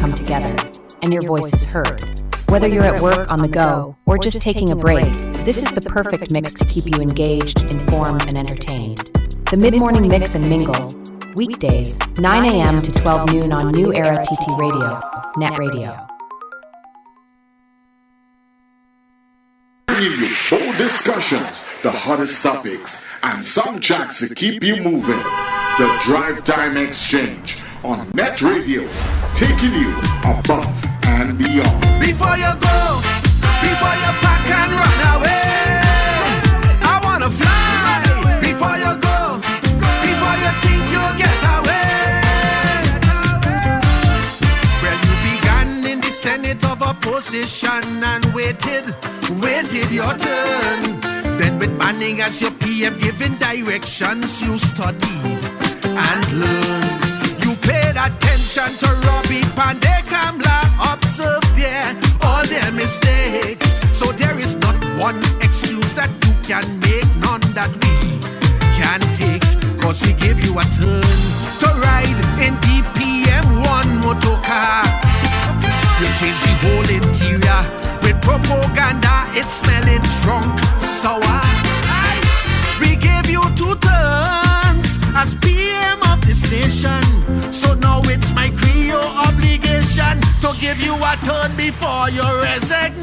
come together, and your voice is heard. Whether you're at work, on the go, or just taking a break, this is the perfect mix to keep you engaged, informed, and entertained. The Mid-Morning Mix and Mingle, weekdays, 9 a.m. to 12 noon on New Era TT Radio, Net Radio. Bringing you full discussions, the hottest topics, and some tracks to keep you moving. The Drivetime Exchange on Net Radio, taking you above and beyond. Before you go, before you pack and run away, I wanna fly. Before you go, before you think you'll get away. Well, you began in the Senate of opposition and waited your turn. Then with Manning as your PM giving directions, you studied and learned. You paid attention to Robbie Pandey Kamla, observed there all their mistakes. So there is not one excuse that you can make, none that we can take. Cause we give you a turn to ride in DPM1 motor car. You change the whole interior with propaganda, it's smelling drunk, sour. We gave you 2 turns as PM of this nation. So now it's my Creole obligation to give you a turn before your resignation.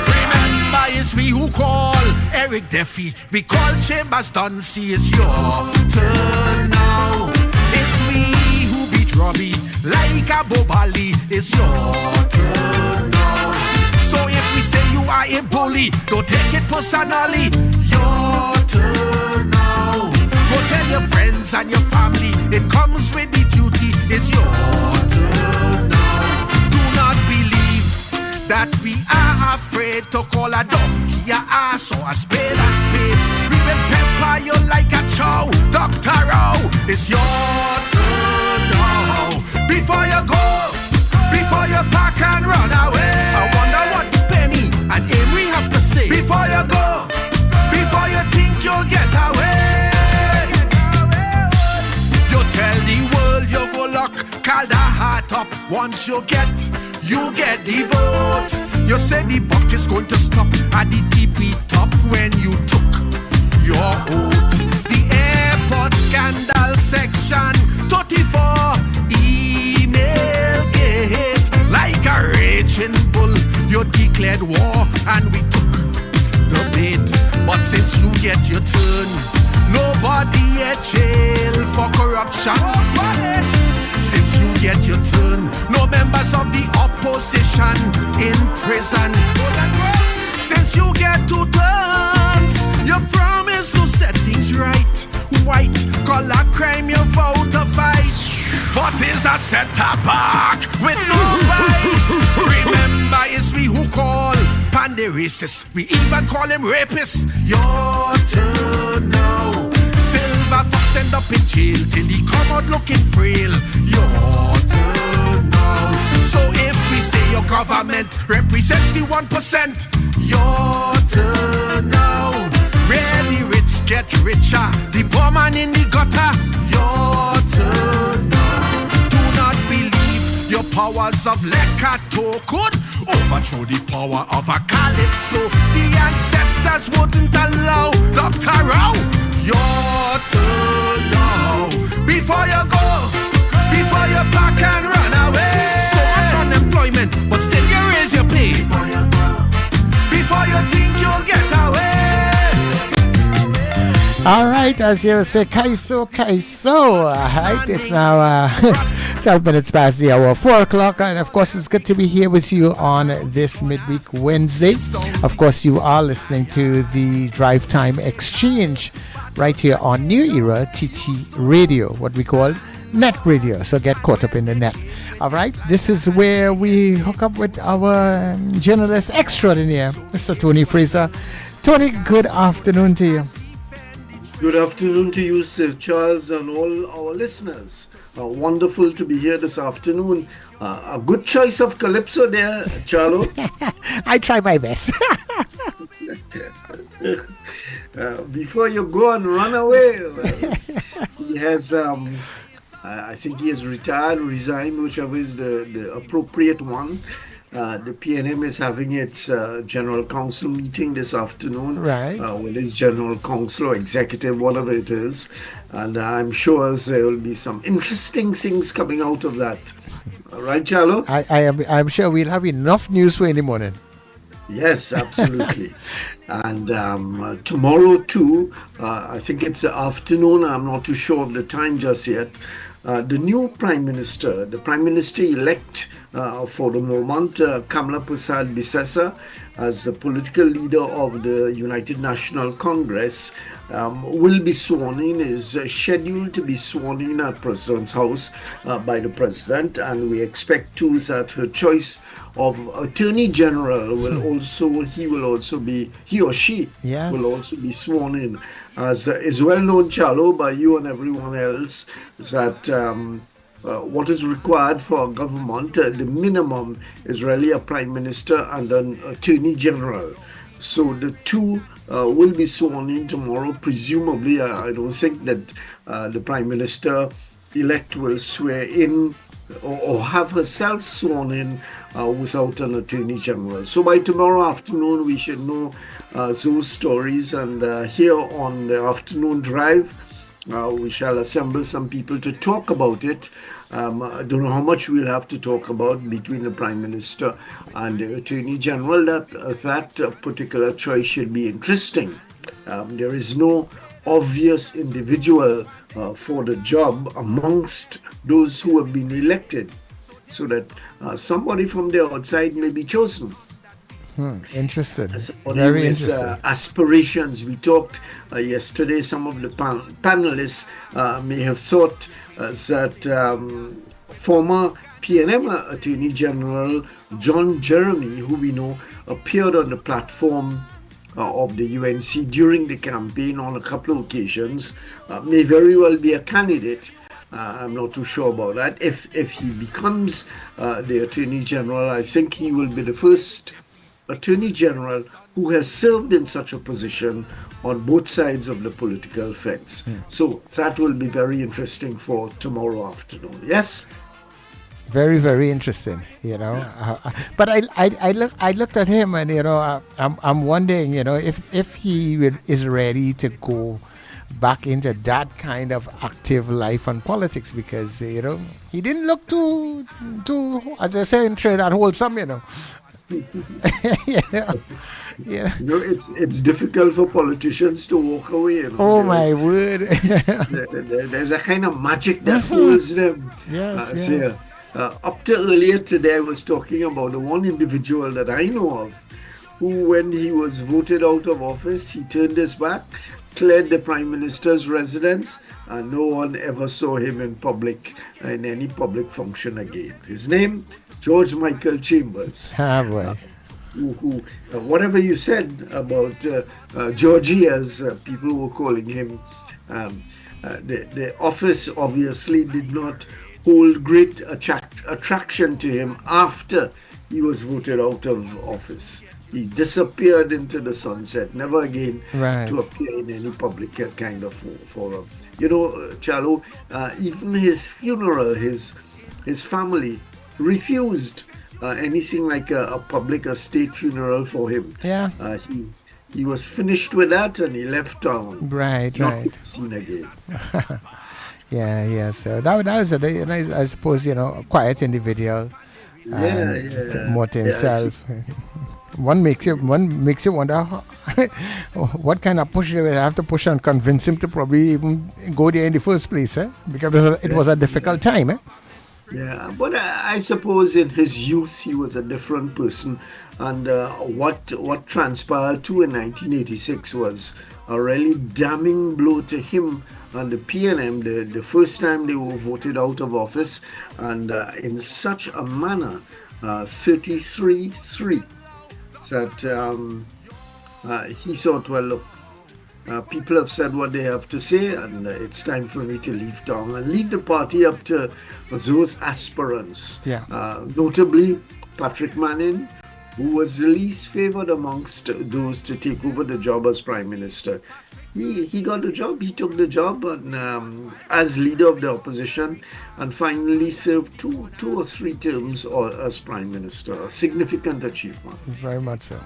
Remember, it's we who call Eric Duffy. We call Chambers Dunsey. It's your turn now. It's we who beat Robbie like a Bobali. It's your turn now. So if we say you are a bully, don't take it personally. Your turn now. Go tell your friends and your family, it comes with the duty. It's your turn now. Do not believe that we are afraid to call a donkey a ass or a spade a spade. We will pepper you like a chow. Dr. Row, it's your turn now. Before you go, before you pack and run away, I wonder what Penny and Amory have to say. Before you go, before you think you'll get away. You tell the world you go lock Calder up. Once you get the vote. You said the buck is going to stop at the TP top when you took your oath. The airport scandal section 34 email gate. Like a raging bull, you declared war and we took the bait. But since you get your turn, nobody at jail for corruption. Since you get your turn, no members of the opposition in prison. Since you get 2 turns, you promise to set things right. White collar crime you vow to fight. But is a setup back with no bite. Remember, it's we who call Pandey racist. We even call him rapist. Your turn now. Silver Fox end up in jail till he come out looking frail. Your turn now. So if we say your government represents the 1%, your turn now. Where the rich get richer, the poor man in the gutter. Your turn now. Do not believe your powers of Lekato could overthrow the power of a Calypso. The ancestors wouldn't allow. Dr. Row, your turn now. Before you go, before you pack and run away. So much unemployment, but still you raise your pay. Before you go, before you think you'll get away. All right, as you say, Kaiso. All right, it's now 12 minutes past the hour, 4 o'clock, and of course it's good to be here with you on this midweek Wednesday. Of course, you are listening to the Drive Time Exchange right here on New Era TT Radio, what we call Net Radio. So get caught up in the net. All right, this is where we hook up with our journalist extraordinaire, Mr. Tony Fraser. Tony, good afternoon to you. Good afternoon to you, Sir Charles, and all our listeners. Wonderful to be here this afternoon. A good choice of Calypso there, Charlo. I try my best. Before you go and run away, he has I think he has retired, resigned, whichever is the appropriate one. The PNM is having its general council meeting this afternoon Right. with its general council or executive, whatever it is. And I'm sure there will be some interesting things coming out of that. Right, Chalo? I'm sure we'll have enough news for in the morning. Yes, absolutely. And tomorrow too, I think it's the afternoon, I'm not too sure of the time just yet. The new Prime Minister, the Prime Minister-elect for the moment, Kamala Prasad Bisesa, as the political leader of the United National Congress, will be sworn in, is scheduled to be sworn in at President's House by the President, and we expect too that her choice of Attorney General will he or she Yes. will also be sworn in. As is well known, Chalo, by you and everyone else, that what is required for a government, the minimum is really a Prime Minister and an Attorney General. So the two will be sworn in tomorrow. Presumably, I don't think that the Prime Minister-elect will swear in or have herself sworn in without an Attorney General. So by tomorrow afternoon, we should know those stories. And here on the afternoon drive, we shall assemble some people to talk about it. I don't know how much we'll have to talk about between the Prime Minister and the Attorney General. That particular choice should be interesting. There is no obvious individual for the job amongst those who have been elected, so that somebody from the outside may be chosen. Interesting. Very interesting. Aspirations. We talked yesterday, some of the panelists may have thought that former PNM Attorney General John Jeremy, who we know appeared on the platform of the UNC during the campaign on a couple of occasions, may very well be a candidate. I'm not too sure about that. If he becomes the Attorney General, I think he will be the first Attorney General who has served in such a position on both sides of the political fence. So that will be very interesting for tomorrow afternoon. Yes? Very, very interesting, you know. But I looked at him, and I'm wondering, if he is ready to go back into that kind of active life and politics, because he didn't look too, as I say in Trinidad, wholesome, It's difficult for politicians to walk away. Oh my word! There's a kind of magic that holds them. Yes. Up to earlier today, I was talking about the one individual that I know of, who, when he was voted out of office, he turned his back, cleared the Prime Minister's residence, and no one ever saw him in public, in any public function again. His name, George Michael Chambers. Who whatever you said about Georgie, as people were calling him, the office obviously did not hold great attraction to him after he was voted out of office. He disappeared into the sunset, never again to appear in any public kind of forum. Chalo, even his funeral, his family refused anything like a public, a state funeral for him. He was finished with that, and he left town. Not seen again. So that was I suppose a quiet individual. More to himself. One makes you wonder what kind of push they will have to push and convince him to probably even go there in the first place, because it was a difficult time. Yeah, but I suppose in his youth he was a different person, and what transpired too in 1986 was a really damning blow to him and the PNM, the first time they were voted out of office, and in such a manner, 33-3, that he thought, well, look, people have said what they have to say, and it's time for me to leave town and leave the party up to those aspirants. Notably, Patrick Manning, who was the least favored amongst those to take over the job as Prime Minister. he got the job. He took the job and, as leader of the opposition, and finally served two or three terms as prime minister. A significant achievement. Very much so.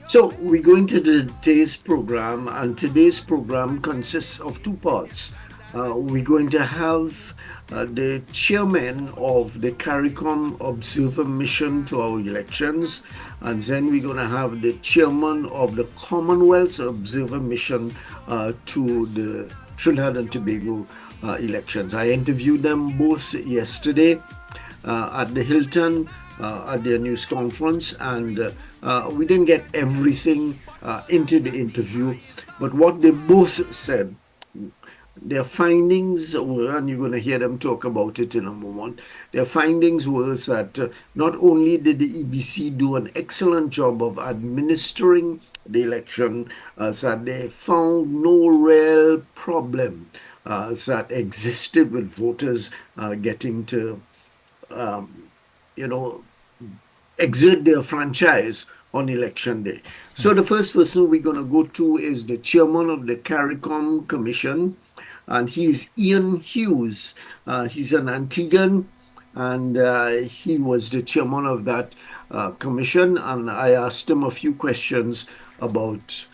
So we go into today's program, and today's program consists of two parts. We're going to have the chairman of the CARICOM Observer Mission to our elections, and then we're going to have the chairman of the Commonwealth Observer Mission to the Trinidad and Tobago elections. I interviewed them both yesterday at the Hilton at their news conference, and we didn't get everything into the interview, but what they both said, their findings were, and you're going to hear them talk about it in a moment, their findings were that not only did the EBC do an excellent job of administering the election, that they found no real problem that existed with voters getting to exert their franchise on election day. So the first person we're going to go to is the chairman of the CARICOM Commission, and he is Ian Hughes. He's an Antiguan, and he was the chairman of that commission, and I asked him a few questions about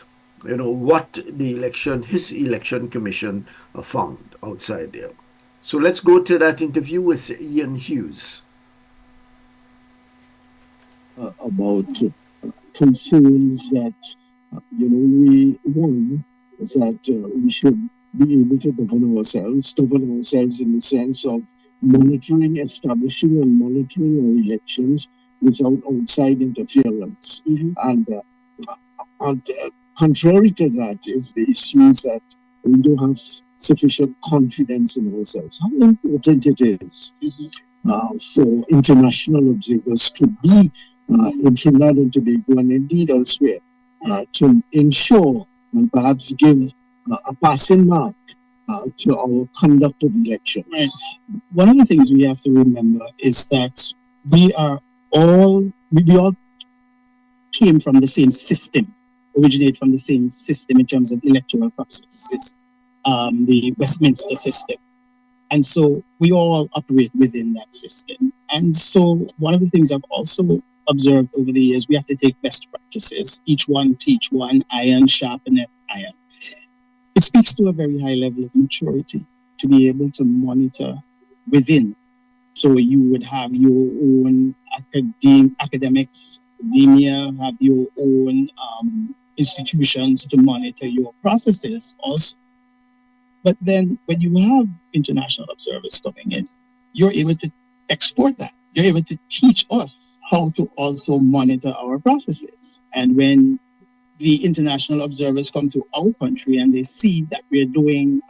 what his election commission found outside there. So let's go to that interview with Ian Hughes. About concerns that we want that we should be able to govern ourselves in the sense of establishing and monitoring our elections without outside interference. And contrary to that is the issues that we don't have sufficient confidence in ourselves. How important it is for international observers to be in Trinidad and Tobago and indeed elsewhere to ensure and perhaps give a passing mark to our conduct of elections. Right. One of the things we have to remember is that we all came from the same system, originate from the same system in terms of electoral processes, the Westminster system. And so we all operate within that system. And so one of the things I've also observed over the years, we have to take best practices. Each one teach one, iron sharpeneth iron. It speaks to a very high level of maturity to be able to monitor within. So you would have your own academia, have your own institutions to monitor your processes also. But then when you have international observers coming in, you're able to export that. You're able to teach us how to also monitor our processes. And when the international observers come to our country and they see that we're doing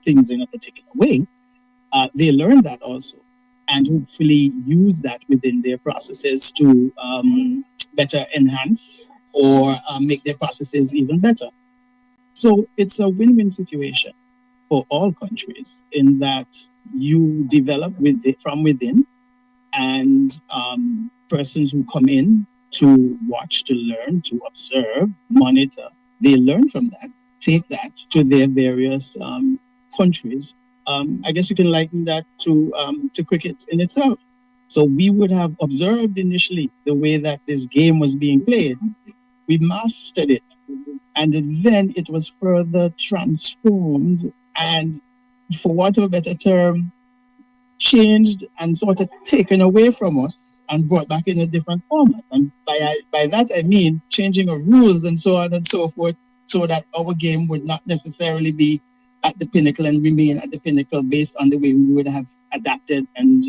things in a particular way, they learn that also and hopefully use that within their processes to better enhance or make their processes even better. So it's a win-win situation for all countries in that you develop from within, and persons who come in to watch, to learn, to observe, monitor, they learn from that, take that to their various countries. I guess you can liken that to cricket in itself. So we would have observed initially the way that this game was being played. We mastered it. And then it was further transformed and, for want of a better term, changed and sort of taken away from us and brought back in a different format. And by that I mean changing of rules and so on and so forth, so that our game would not necessarily be at the pinnacle and remain at the pinnacle based on the way we would have adapted to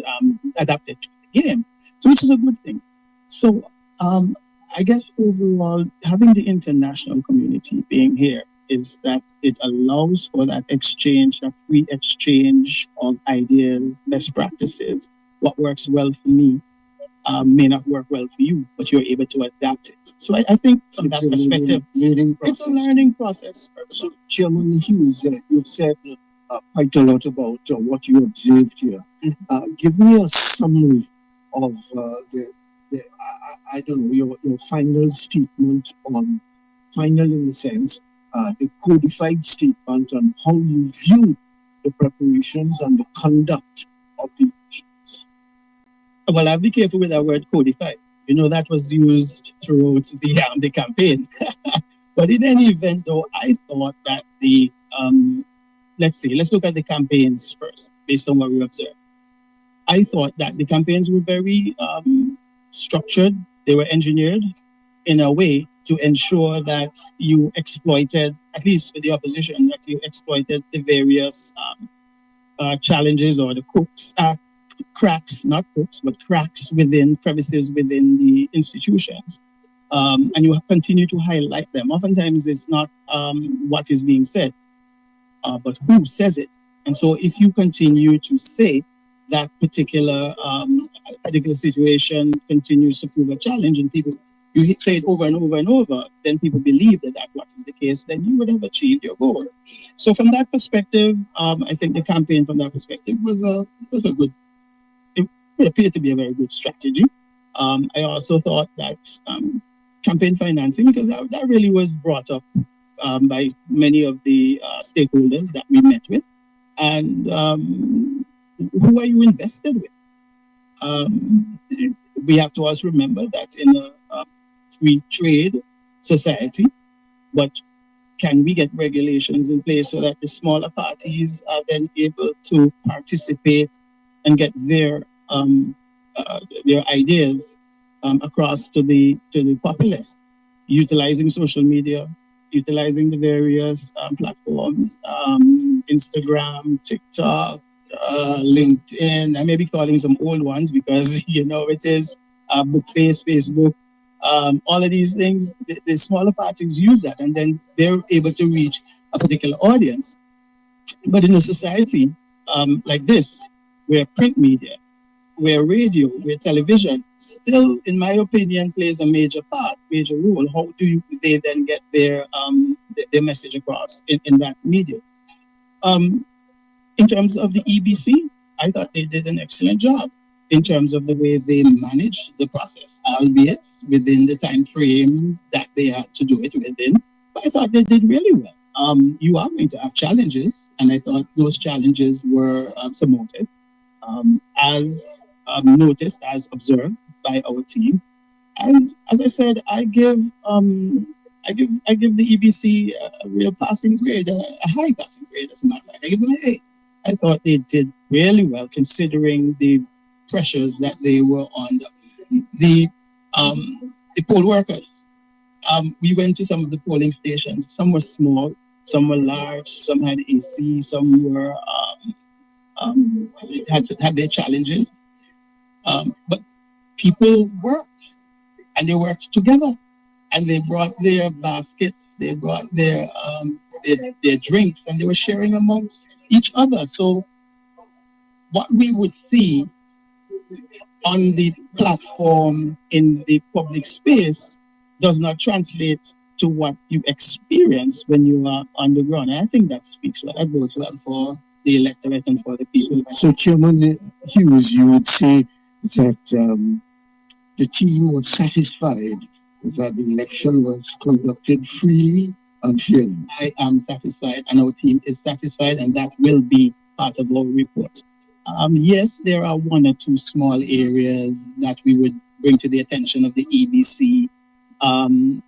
the game. So which is a good thing. So I guess overall, having the international community being here is that it allows for that exchange, that free exchange of ideas, best practices. What works well for me may not work well for you, but you're able to adapt it. So I think from that perspective, it's a learning process. So, Chairman Hughes, you've said quite a lot about what you observed here. Give me a summary of your final statement on, final in the sense, the codified statement on how you view the preparations and the conduct of the elections? Well, I'll be careful with that word codified. That was used throughout the campaign. But in any event, though, I thought that let's look at the campaigns first, based on what we observed. I thought that the campaigns were very structured. They were engineered in a way to ensure that you exploited, at least for the opposition, that you exploited the various challenges or the cracks, not crooks, but cracks within crevices within the institutions. And you continue to highlight them. Oftentimes it's not what is being said, but who says it. And so if you continue to say that particular situation continues to prove a challenge and you say it over and over and over, then people believe that what is the case, then you would have achieved your goal. So from that perspective, I think the campaign from that perspective was a good, it appeared to be a very good strategy. I also thought that campaign financing, because that really was brought up by many of the stakeholders that we met with. And who are you invested with? We have to also remember that in a free trade society, but can we get regulations in place so that the smaller parties are then able to participate and get their ideas across to the populace, utilizing social media, utilizing the various platforms, Instagram, TikTok, LinkedIn. I may be calling some old ones because it is Bookface, Facebook. All of these things, the smaller parties use that, and then they're able to reach a particular audience. But in a society like this, where print media, where radio, where television still, in my opinion, plays a major role, how do they then get their message across in that medium? In terms of the EBC, I thought they did an excellent job in terms of the way they managed the process, albeit within the time frame that they had to do it within. But I thought they did really well. You are going to have challenges, and I thought those challenges were surmounted, as noticed, as observed by our team. And as I said, I give the EBC a real passing grade, a high passing grade. As a matter of fact, I give them an A. I thought they did really well considering the pressures that they were under. The poll workers. We went to some of the polling stations. Some were small, some were large, some had AC, some were had their challenges. But people worked, and they worked together, and they brought their baskets, they brought their drinks, and they were sharing amongst each other. So what we would see on the platform in the public space does not translate to what you experience when you are on the ground. And I think that speaks well. That goes well for the electorate and for the people. So, Chairman Hughes, you would say that the team was satisfied that the election was conducted freely and fairly. I am satisfied, and our team is satisfied, and that will be part of our report. Yes, there are one or two small areas that we would bring to the attention of the EBC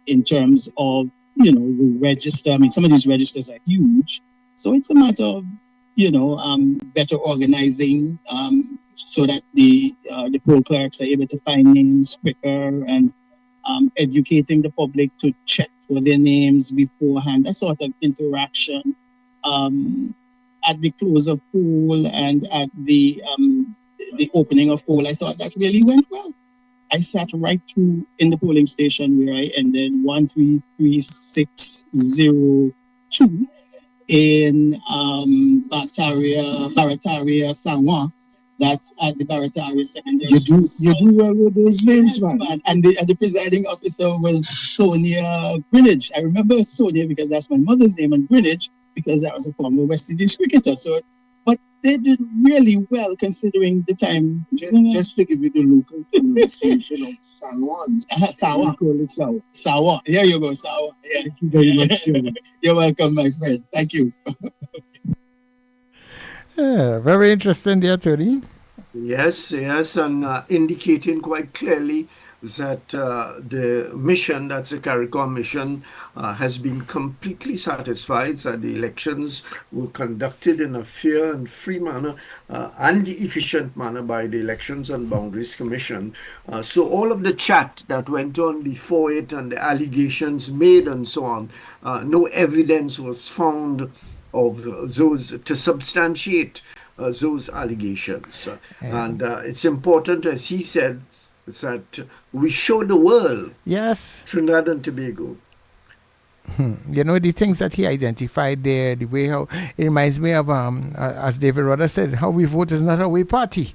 in terms of, the register. I mean, some of these registers are huge. So it's a matter of, better organizing so that the poll clerks are able to find names quicker, and educating the public to check for their names beforehand, that sort of interaction. At the close of poll and at the opening of poll, I thought that really went well. I sat right through in the polling station where I ended 133,602 in Barataria, Samoa. That's at the Barataria Secondary School. You do well with those names, man. And the presiding officer was Sonia Greenwich. I remember Sonia because that's my mother's name, and Greenwich because I was a former West Indies cricketer. So, but they did really well considering the time. Just to give you the local pronunciation of Taiwan. Sawa. We call it Sawa. Sawa. Here you go, Sawa. Yeah. Thank you very much, Chairman. You're welcome, my friend. Thank you. Yeah, very interesting there, Tony. Yes, and indicating quite clearly that the mission, that's the CARICOM mission, has been completely satisfied that the elections were conducted in a fair and free manner and efficient manner by the Elections and Boundaries Commission. So all of the chat that went on before it and the allegations made and so on, no evidence was found of those to substantiate those allegations. And it's important, as he said, that we show the world Yes. Trinidad and Tobago. You know, the things that he identified there, the way how it reminds me of, as David Rudder said, how we vote is not how we party.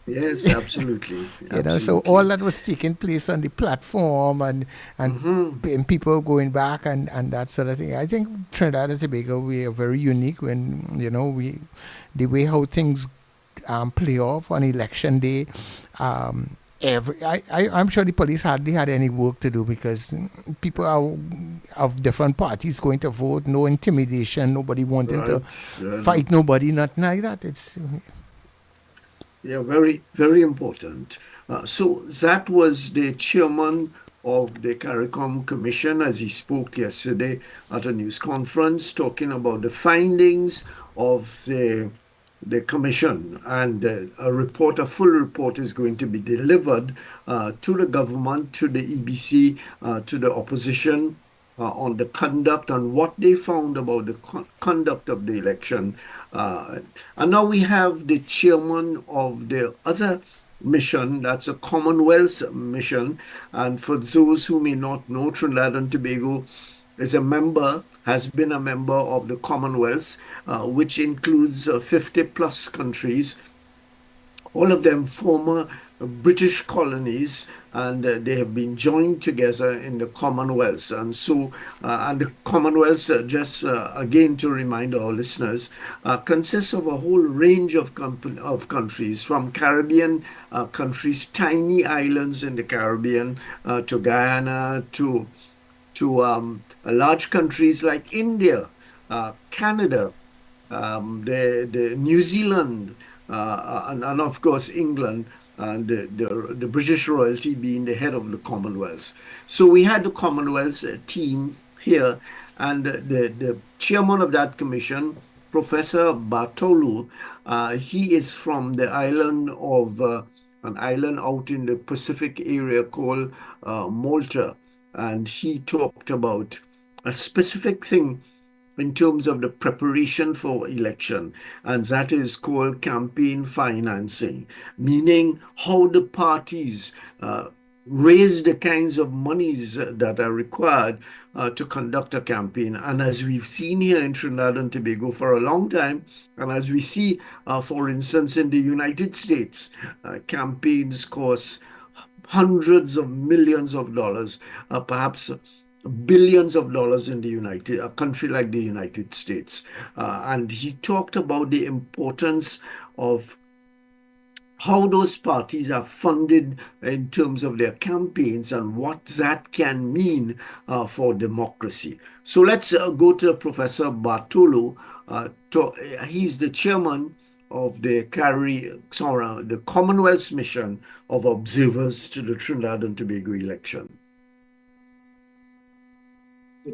Yes, absolutely. You know, so all that was taking place on the platform and people going back and that sort of thing. I think Trinidad and Tobago, we are very unique when, you know, the way how things play off on election day. I'm sure the police hardly had any work to do because people are of different parties going to vote, no intimidation, nobody wanting to fight nobody, nothing like that. It's very, very important. So that was the chairman of the CARICOM Commission as he spoke yesterday at a news conference talking about the findings of the commission, and a full report is going to be delivered to the government, to the EBC, to the opposition on the conduct and what they found about the conduct of the election. And now we have the chairman of the other mission, that's a Commonwealth mission. And for those who may not know, Trinidad and Tobago has been a member of the Commonwealth, which includes 50 plus countries, all of them former British colonies, and they have been joined together in the Commonwealth. And so, and the Commonwealth, just again to remind our listeners, consists of a whole range of countries, from Caribbean countries, tiny islands in the Caribbean, to Guyana, to large countries like India, Canada, the New Zealand, and of course England, and the British royalty being the head of the Commonwealth. So we had the Commonwealth team here, and the chairman of that commission, Professor Bartolo, he is from the island of an island out in the Pacific area called Malta, and he talked about a specific thing in terms of the preparation for election, and that is called campaign financing, meaning how the parties raise the kinds of monies that are required to conduct a campaign. And as we've seen here in Trinidad and Tobago for a long time, and as we see, for instance, in the United States, campaigns cost hundreds of millions of dollars, perhaps billions of dollars in a country like the United States. And he talked about the importance of how those parties are funded in terms of their campaigns and what that can mean for democracy. So let's go to Professor Bartolo. He's the chairman of the Commonwealth mission of observers to the Trinidad and Tobago election.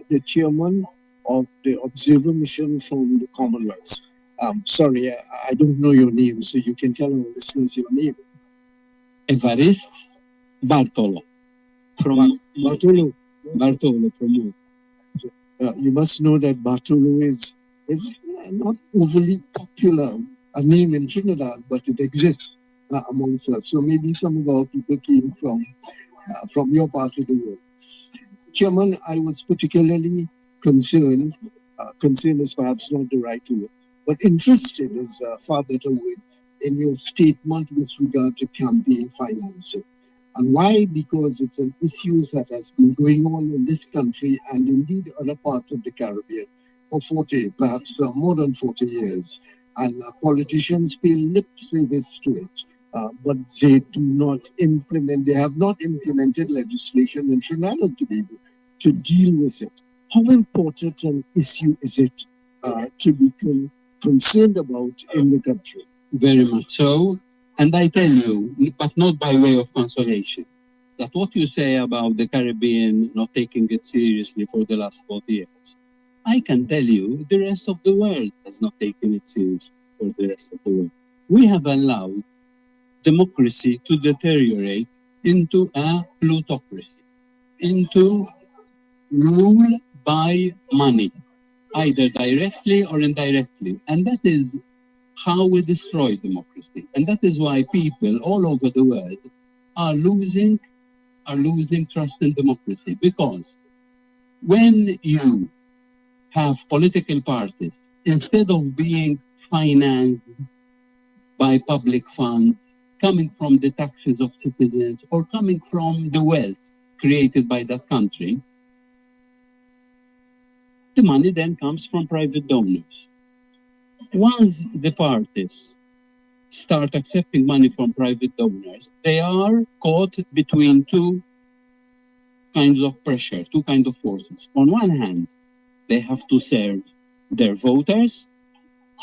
The chairman of the observer mission from the Commonwealth. Sorry, I don't know your name, so you can tell our listeners your name. Everybody, Bartolo. From Bartolo from you must know that Bartolo is not overly popular a name in Trinidad, but it exists amongst us. So maybe some of our people came from your part of the world. Chairman, I was particularly concerned. Concerned is perhaps not the right word, but interested is a far better word in your statement with regard to campaign financing. And why? Because it's an issue that has been going on in this country and indeed other parts of the Caribbean for 40, perhaps more than 40 years. And politicians pay lip service to it. but they do not implement, they have not implemented legislation in Trinidad and Tobago to deal with it. How important an issue is it to be concerned about in the country? Very much so. And I tell you, but not by way of consolation, that what you say about the Caribbean not taking it seriously for the last 40 years, I can tell you the rest of the world has not taken it seriously for the rest of the world. We have allowed democracy to deteriorate into a plutocracy, into rule by money, either directly or indirectly. And that is how we destroy democracy. And that is why people all over the world are losing trust in democracy. Because when you have political parties, instead of being financed by public funds, coming from the taxes of citizens or coming from the wealth created by that country, the money then comes from private donors. Once the parties start accepting money from private donors, they are caught between two kinds of pressure, two kinds of forces. On one hand, they have to serve their voters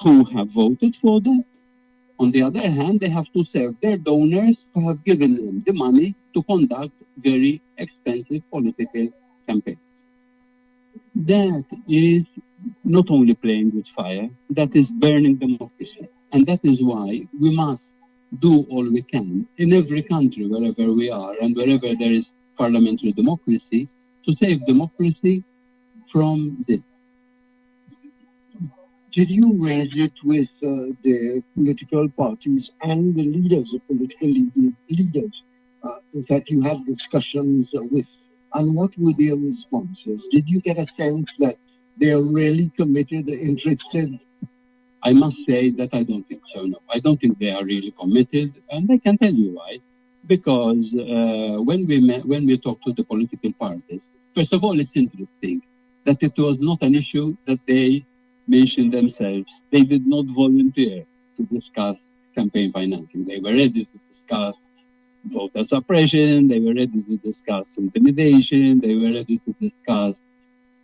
who have voted for them. On the other hand, they have to serve their donors who have given them the money to conduct very expensive political campaigns. That is not only playing with fire, that is burning democracy. And that is why we must do all we can in every country, wherever we are, and wherever there is parliamentary democracy, to save democracy from this. Did you raise it with the political parties and the leaders, the political leaders that you had discussions with? And what were their responses? Did you get a sense that they are really committed, interested? I must say that I don't think so, no. I don't think they are really committed, and I can tell you why. Because when we talk to the political parties, first of all, it's interesting that it was not an issue that they mentioned themselves. They did not volunteer to discuss campaign financing. They were ready to discuss voter suppression, they were ready to discuss intimidation, they were ready to discuss,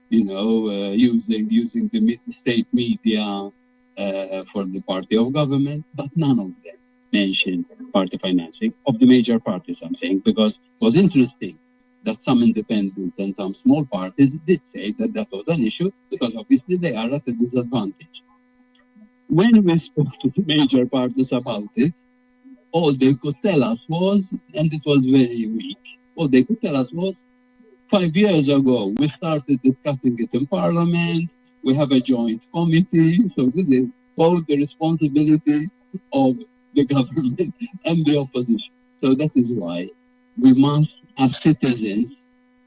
using the state media for the party of government, but none of them mentioned party financing of the major parties, I'm saying, because it was interesting that some independents and some small parties did say that that was an issue, because obviously they are at a disadvantage. When we spoke to the major parties about it, all they could tell us was, and it was very weak, all they could tell us was, 5 years ago, we started discussing it in Parliament, we have a joint committee, so this is both the responsibility of the government and the opposition. So that is why we must, as citizens,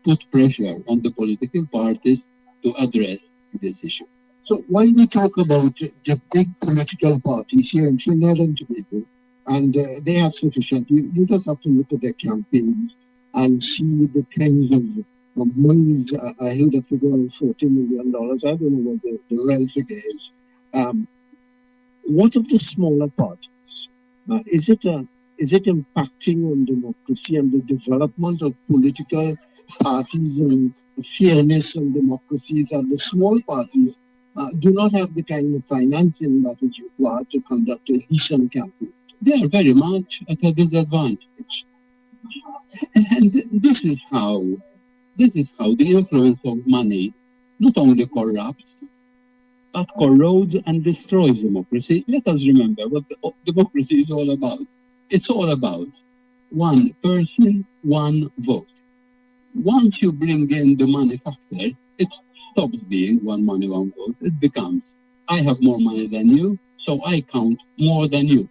put pressure on the political parties to address this issue. So when we talk about the big political parties here in Trinidad and Tobago, and they have sufficient, you just have to look at their campaigns and see the kinds of money. I heard a figure of $40 million. I don't know what the real figure is. What of the smaller parties? Is it impacting on democracy and the development of political parties and fairness and democracies, and the small parties do not have the kind of financing that is required to conduct a decent campaign? They are very much at a disadvantage. And this is how the influence of money not only corrupts, but corrodes and destroys democracy. Let us remember what democracy is all about. It's all about one person, one vote. Once you bring in the money factor, it stops being one money, one vote. It becomes, I have more money than you, so I count more than you.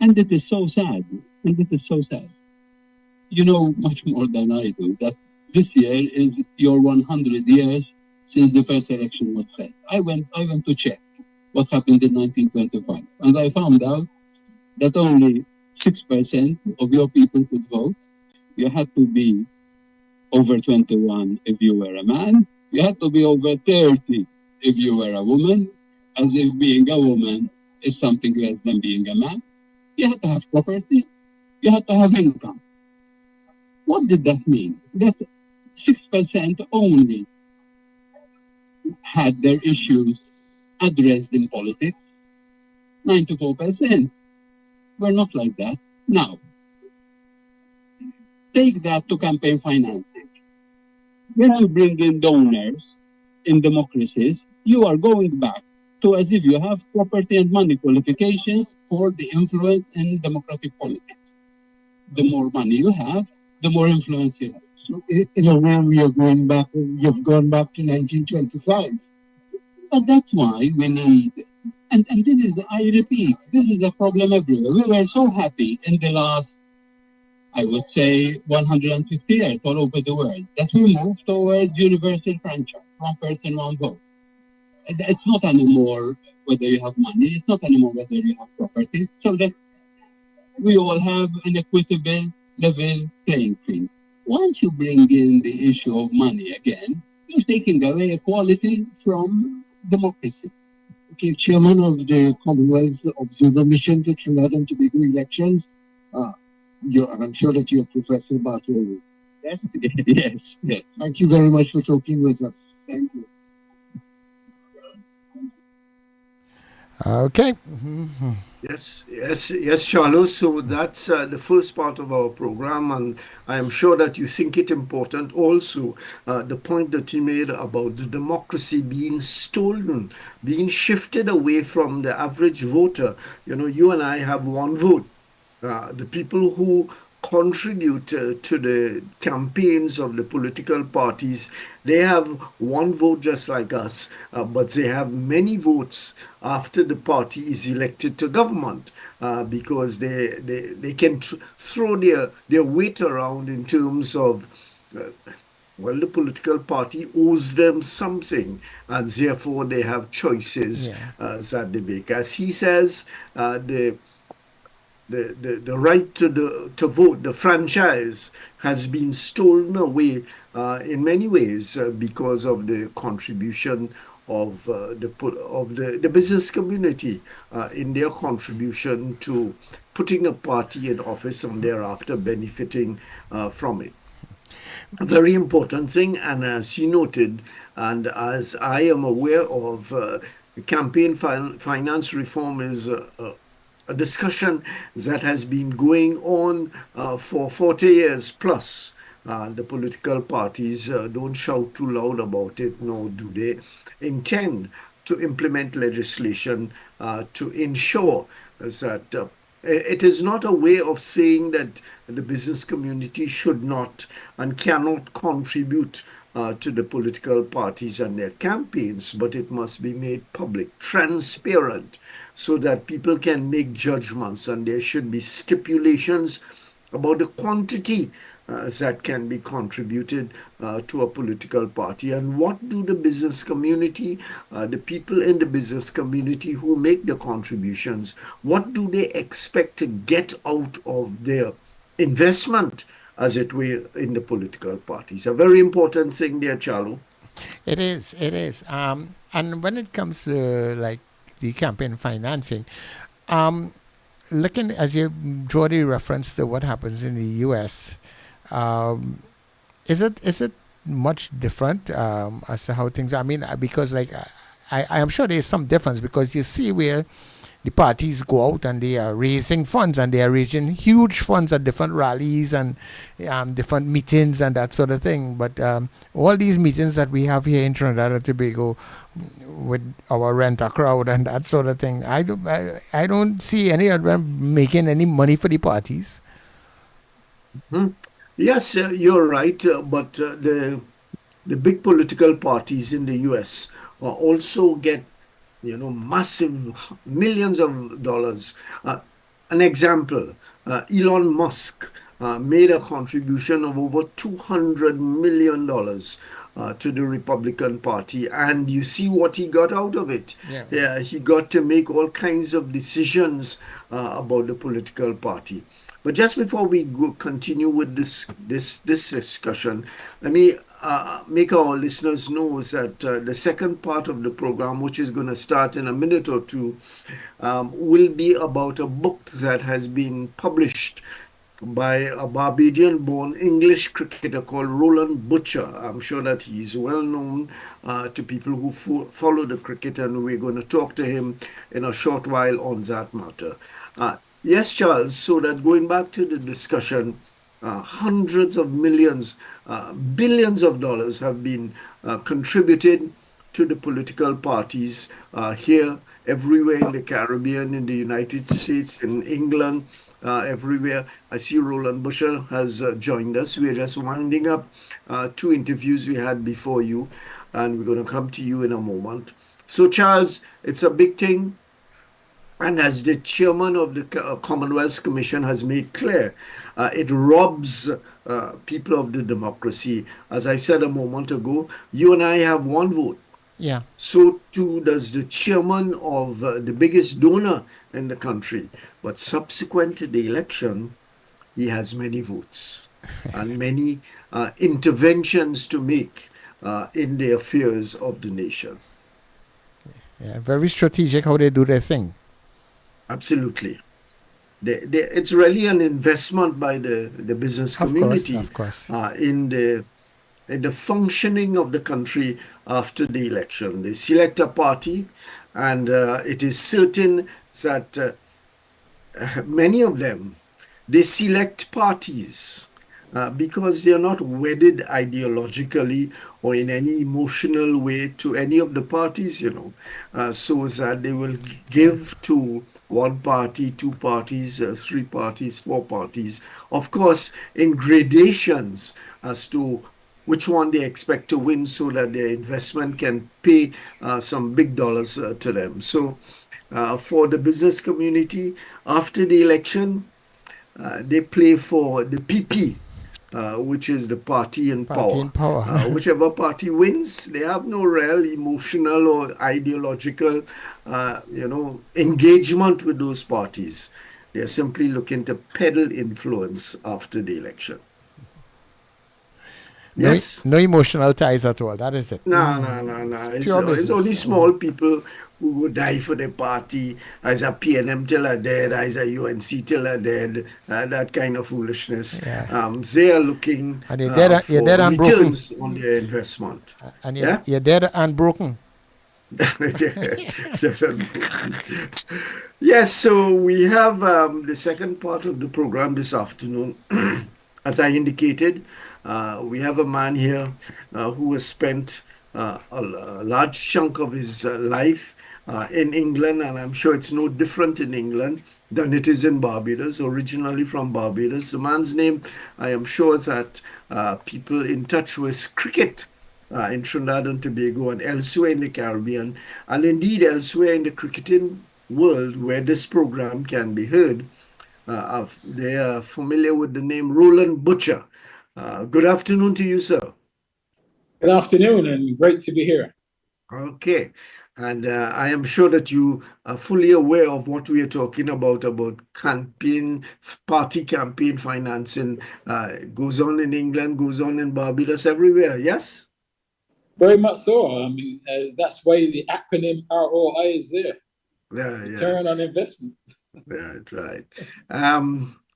And it is so sad. You know much more than I do that this year is your 100 years since the first election was set. I went to check what happened in 1925, and I found out that only 6% of your people could vote. You had to be over 21 if you were a man. You had to be over 30 if you were a woman, as if being a woman is something less than being a man. You have to have property. You have to have income. What did that mean? That 6% only had their issues addressed in politics. 94% were not like that. Now, take that to campaign financing. When you bring in donors in democracies, you are going back to as if you have property and money qualifications for the influence in democratic politics. The more money you have, the more influence you have. So in a way, you've gone back to 1925. But that's why we need, and this is, I repeat, this is a problem everywhere. We were so happy in the last, I would say, 150 years all over the world that we moved towards universal franchise, one person, one vote. It's not anymore whether you have money, it's not anymore whether you have property, so that we all have an equitable, level playing field. Once you bring in the issue of money again, you're taking away equality from democracy. Okay, Chairman of the Commonwealth Observer Mission to Trinidad and Tobago elections, I'm sure that you're Professor Bartolo. Yes, yes, yes. Thank you very much for talking with us. Thank you. Okay. Yes, Charlo. So that's the first part of our program, and I am sure that you think it important also the point that he made about the democracy being stolen, being shifted away from the average voter. You know, you and I have one vote. The people who contribute to the campaigns of the political parties, they have one vote just like us, but they have many votes after the party is elected to government, because they can throw their weight around in terms of well, the political party owes them something, and therefore they have choices that they make. As he says, the right to vote, the franchise, has been stolen away in many ways because of the contribution of the business community in their contribution to putting a party in office and thereafter benefiting from it. A very important thing, and as he noted, and as I am aware of, campaign finance reform is a discussion that has been going on for 40 years plus. The political parties don't shout too loud about it, nor do they intend to implement legislation to ensure that it is not a way of saying that the business community should not and cannot contribute to the political parties and their campaigns, but it must be made public, transparent, so that people can make judgments, and there should be stipulations about the quantity that can be contributed to a political party, and what do the business community, the people in the business community who make the contributions, what do they expect to get out of their investment, as it were, in the political parties. A very important thing there, Charlo. It is. And when it comes to like the campaign financing, looking as you draw the reference to what happens in the U.S., is it much different as to how things are? I mean, because like I am sure there is some difference, because you see where the parties go out and they are raising funds, and they are raising huge funds at different rallies and different meetings and that sort of thing. But all these meetings that we have here in Trinidad and Tobago with our rent-a-crowd and that sort of thing, I don't see any of them making any money for the parties. Yes, you're right, but the big political parties in the U.S. also get massive millions of dollars. An example, Elon Musk made a contribution of over $200 million to the Republican Party, and you see what he got out of it. Yeah, he got to make all kinds of decisions about the political party. But just before we continue with this discussion, let me make our listeners know is that the second part of the program, which is going to start in a minute or two, will be about a book that has been published by a Barbadian-born English cricketer called Roland Butcher. I'm sure that he's well known to people who follow the cricket, and we're going to talk to him in a short while on that matter. Yes, Charles, so that going back to the discussion, hundreds of millions, billions of dollars have been contributed to the political parties here, everywhere in the Caribbean, in the United States, in England, everywhere. I see Roland Butcher has joined us. We're just winding up two interviews we had before you, and we're going to come to you in a moment. So, Charles, it's a big thing. And as the chairman of the Commonwealth Commission has made clear, it robs people of the democracy. As I said a moment ago, you and I have one vote. Yeah. So too does the chairman of the biggest donor in the country. But subsequent to the election, he has many votes and many interventions to make in the affairs of the nation. Yeah, very strategic how they do their thing. Absolutely. It's really an investment by the business community of course. In the functioning of the country after the election. They select a party, and it is certain that many of them, they select parties because they are not wedded ideologically or in any emotional way to any of the parties, so that they will give to one party, two parties, three parties, four parties, of course, in gradations as to which one they expect to win so that their investment can pay some big dollars to them. So for the business community, after the election, they play for the PP, which is the party in power. Whichever party wins, they have no real emotional or ideological, engagement with those parties. They're simply looking to peddle influence after the election. Yes. No emotional ties at all. That is it. No. It's only small people who would die for their party. As a PNM till are dead, as a UNC till are dead. That kind of foolishness. Yeah. They are looking and you're dead, for you're dead and returns broken. on their investment. And you're dead and broken. Yes, so we have the second part of the program this afternoon. As I indicated, we have a man here who has spent a large chunk of his life in England, and I'm sure it's no different in England than it is in Barbados, originally from Barbados. The man's name, I am sure that people in touch with cricket in Trinidad and Tobago and elsewhere in the Caribbean, and indeed elsewhere in the cricketing world where this program can be heard, they are familiar with the name Roland Butcher. Good afternoon to you, sir. Good afternoon, and great to be here. Okay. And I am sure that you are fully aware of what we are talking about campaign, party campaign financing. Goes on in England, goes on in Barbados, everywhere, yes? Very much so. I mean, that's why the acronym ROI is there. Return on investment. Right.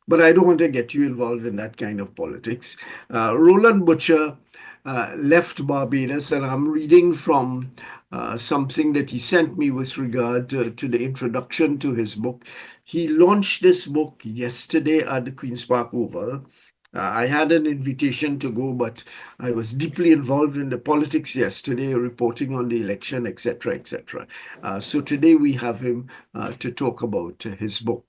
But I don't want to get you involved in that kind of politics. Roland Butcher left Barbados, and I'm reading from something that he sent me with regard to the introduction to his book. He launched this book yesterday at the Queen's Park Oval. I had an invitation to go, but I was deeply involved in the politics yesterday, reporting on the election, etc., etc. So today we have him to talk about his book.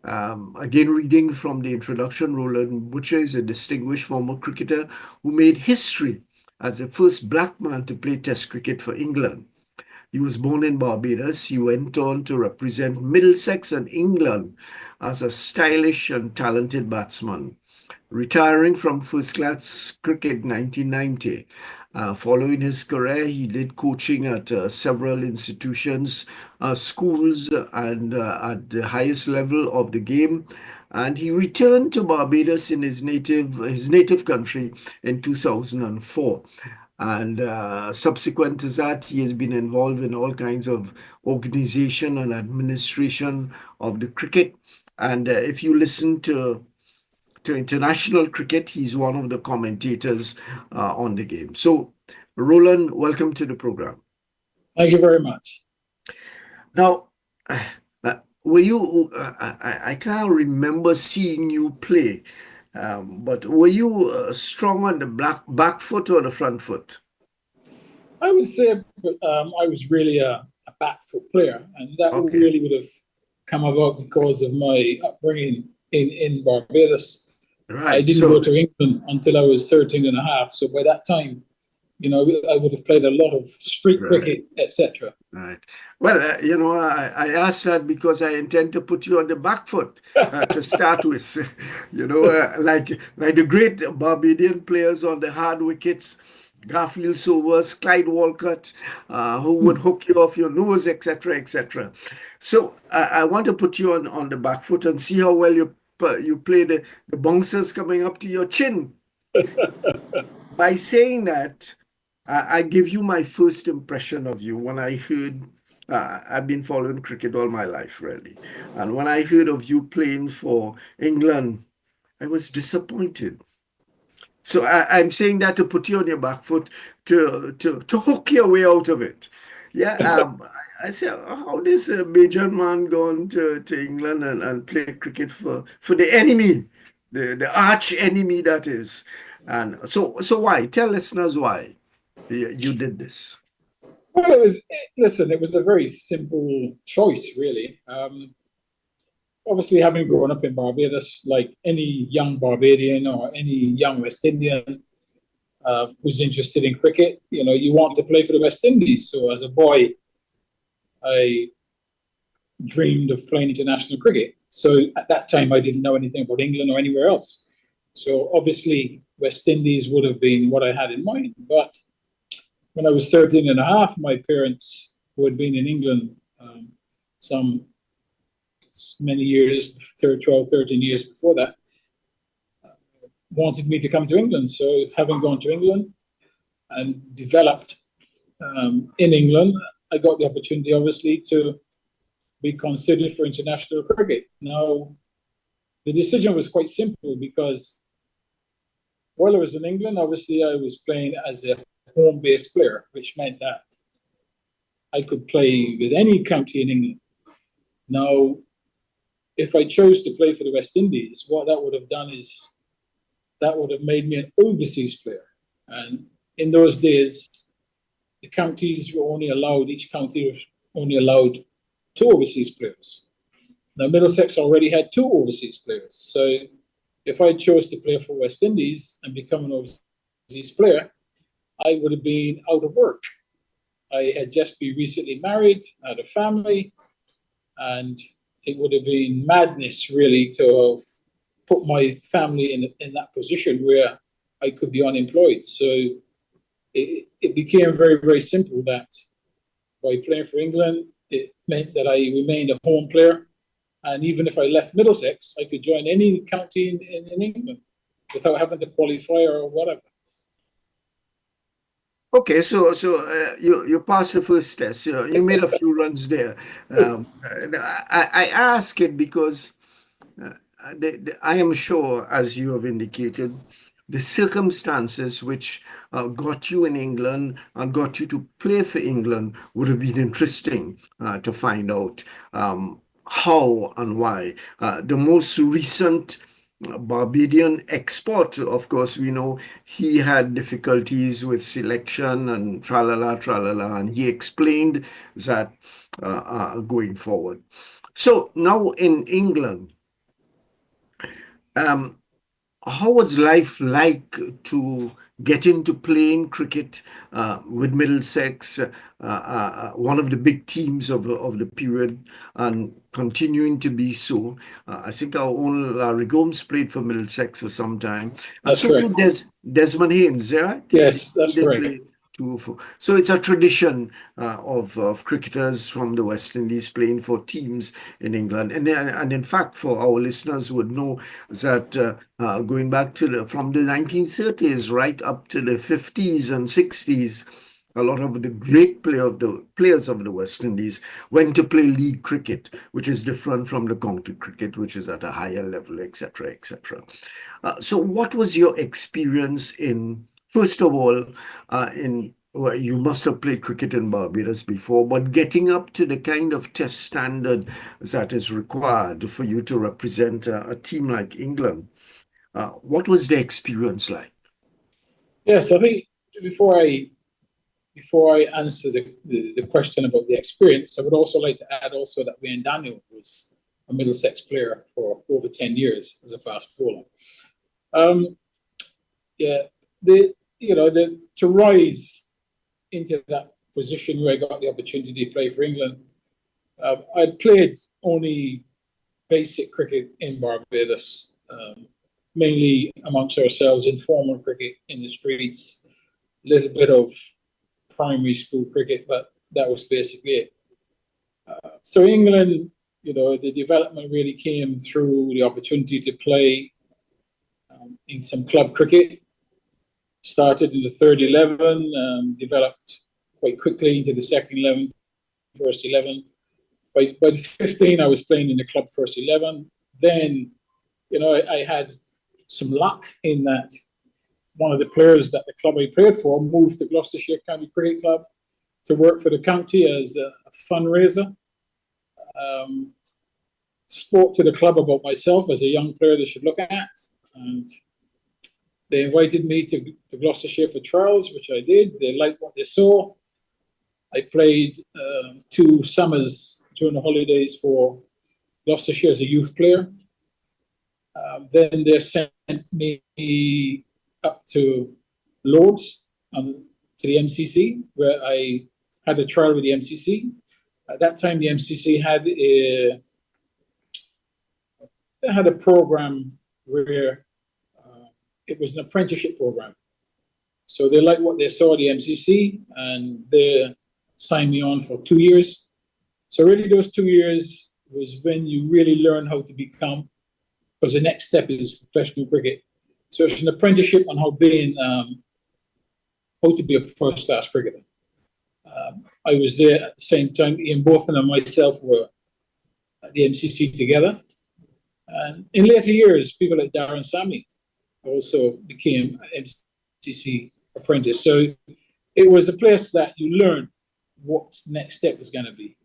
Again, reading from the introduction, Roland Butcher is a distinguished former cricketer who made history as the first black man to play Test cricket for England. He was born in Barbados. He went on to represent Middlesex and England as a stylish and talented batsman, retiring from first-class cricket in 1990 Following his career, he did coaching at several institutions, schools, and at the highest level of the game. And he returned to Barbados in his native country in 2004. And subsequent to that, he has been involved in all kinds of organization and administration of the cricket. And if you listen to international cricket, he's one of the commentators on the game. So, Roland, welcome to the program. Thank you very much. Now, were you? I can't remember seeing you play, but were you strong on the back foot or the front foot? I would say I was really a back foot player, and that really would have come about because of my upbringing in Barbados. Right. I didn't go to England until I was 13 and a half. So by that time, I would have played a lot of street cricket, etc. Right. Well, I asked that because I intend to put you on the back foot to start with. Like the great Barbadian players on the hard wickets, Garfield Sobers, Clyde Walcott, who would hook you off your nose, etc., etc. So I want to put you on the back foot and see how well you play the bouncers coming up to your chin. By saying that, I give you my first impression of you when I heard, I've been following cricket all my life, really. And when I heard of you playing for England, I was disappointed. So I'm saying that to put you on your back foot, to hook your way out of it. Yeah, I said, how does a major man go on to England and play cricket for the enemy, the arch enemy that is? And so why? Tell listeners why you did this. Well, it was a very simple choice, really. Obviously, having grown up in Barbados, like any young Barbadian or any young West Indian who's interested in cricket, you want to play for the West Indies. So as a boy, I dreamed of playing international cricket. So at that time, I didn't know anything about England or anywhere else. So obviously, West Indies would have been what I had in mind. But when I was 13 and a half, my parents, who had been in England some many years, 12, 13 years before that, wanted me to come to England. So having gone to England and developed in England, I got the opportunity, obviously, to be considered for international cricket. Now, the decision was quite simple because while I was in England, obviously, I was playing as a home-based player, which meant that I could play with any county in England. Now, if I chose to play for the West Indies, what that would have done is that would have made me an overseas player. And in those days, the counties were each county was only allowed 2 overseas players. Now, Middlesex already had 2 overseas players. So if I chose to play for West Indies and become an overseas player, I would have been out of work. I had just been recently married, had a family, and it would have been madness, really, to have put my family in that position where I could be unemployed. So it became very, very simple that by playing for England, it meant that I remained a home player. And even if I left Middlesex, I could join any county in England without having to qualify or whatever. Okay, so you passed the first test. You made a few runs there. I ask it because I am sure, as you have indicated, the circumstances which got you in England and got you to play for England would have been interesting to find out how and why. The most recent Barbadian export, of course, we know he had difficulties with selection and tralala, and he explained that going forward. So now in England, how was life like to get into playing cricket with Middlesex, one of the big teams of the period, and continuing to be so? I think our own Larry Gomes played for Middlesex for some time, and That's so too correct. Desmond Haynes, right? Yes, He that's did correct. play too. So it's a tradition of cricketers from the West Indies playing for teams in England, and in fact, for our listeners would know that going back to from the 1930s right up to the 50s and 60s, a lot of the great players of the West Indies went to play league cricket, which is different from the county cricket, which is at a higher level, etc., etc. So, what was your experience in, first of all, in well, you must have played cricket in Barbados before, but getting up to the kind of test standard that is required for you to represent a team like England, what was the experience like? Yes, I think before I before I answer the question about the experience, I would also like to add also that Wayne Daniel was a Middlesex player for over 10 years as a fast bowler. Yeah, to rise into that position where I got the opportunity to play for England, I'd played only basic cricket in Barbados, mainly amongst ourselves, informal cricket in the streets, a little bit of primary school cricket, but that was basically it. So England, the development really came through the opportunity to play in some club cricket. Started in the third 11, developed quite quickly into the second 11, first 11. By 15, I was playing in the club first 11. Then, I had some luck in that one of the players that the club I played for moved to Gloucestershire County Cricket Club to work for the county as a fundraiser. Spoke to the club about myself as a young player they should look at, and they invited me to Gloucestershire for trials, which I did. They liked what they saw. I played 2 summers during the holidays for Gloucestershire as a youth player. Then they sent me up to Lords, to the MCC, where I had a trial with the MCC. At that time, the MCC had a program where it was an apprenticeship program. So they liked what they saw at the MCC, and they signed me on for 2 years. So really those 2 years was when you really learn how to become, because the next step is professional cricket. So it's an apprenticeship on how to be a first-class cricketer. I was there at the same time. Ian Bothan and myself were at the MCC together. And in later years, people like Darren Sammy also became an MCC apprentice. So it was a place that you learn what the next step was going to be.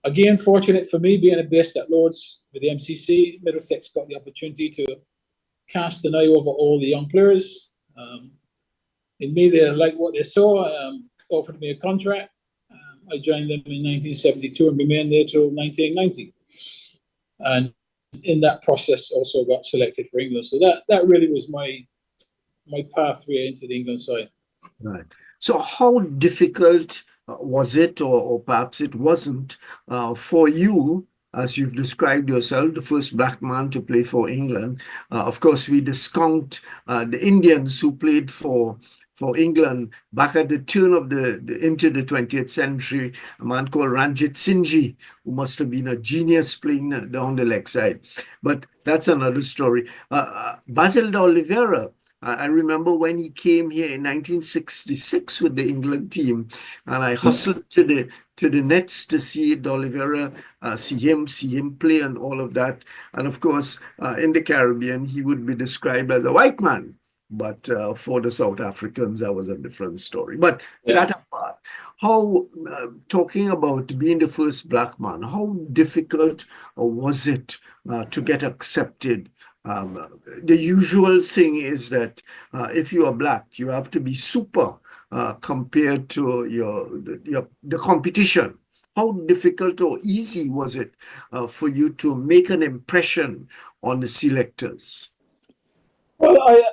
Again, fortunate for me, being based at Lords with the MCC, Middlesex got the opportunity to cast an eye over all the young players. In me, they liked what they saw, offered me a contract. I joined them in 1972 and remained there till 1990. And in that process, also got selected for England. So that really was my pathway into the England side. Right. So how difficult was it, or perhaps it wasn't, for you, as you've described yourself, the first black man to play for England? Of course, we discount the Indians who played for England back at the turn of into the 20th century, a man called Ranjit Singh, who must have been a genius playing down the leg side. But that's another story. Basil de Oliveira, I remember when he came here in 1966 with the England team, and I hustled to the nets to see D'Oliveira, see him play and all of that. And of course, in the Caribbean, he would be described as a white man. But for the South Africans, that was a different story. But that apart, how, talking about being the first black man, how difficult was it to get accepted? The usual thing is that if you are black, you have to be super compared to the competition. How difficult or easy was it for you to make an impression on the selectors? Well, Well,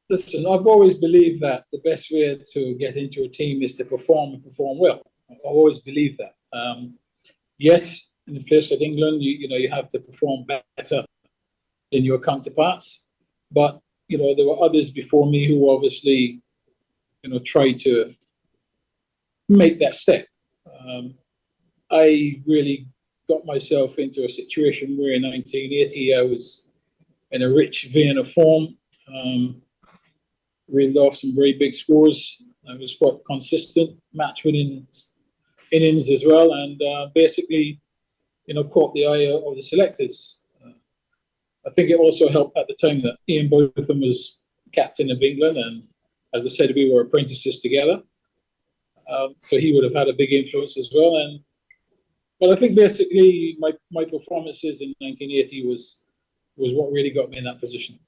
listen. I've always believed that the best way to get into a team is to perform and perform well. I've always believed that. Yes, in a place like England, you have to perform better than your counterparts. But there were others before me who obviously tried to make that step. I really got myself into a situation where in 1980 I was in a rich vein of form, reeled off some very big scores. I was quite consistent, match winning innings as well, and basically, caught the eye of the selectors. I think it also helped at the time that Ian Botham was captain of England, and as I said, we were apprentices together. So he would have had a big influence as well. But I think basically my performances in 1980 was what really got me in that position.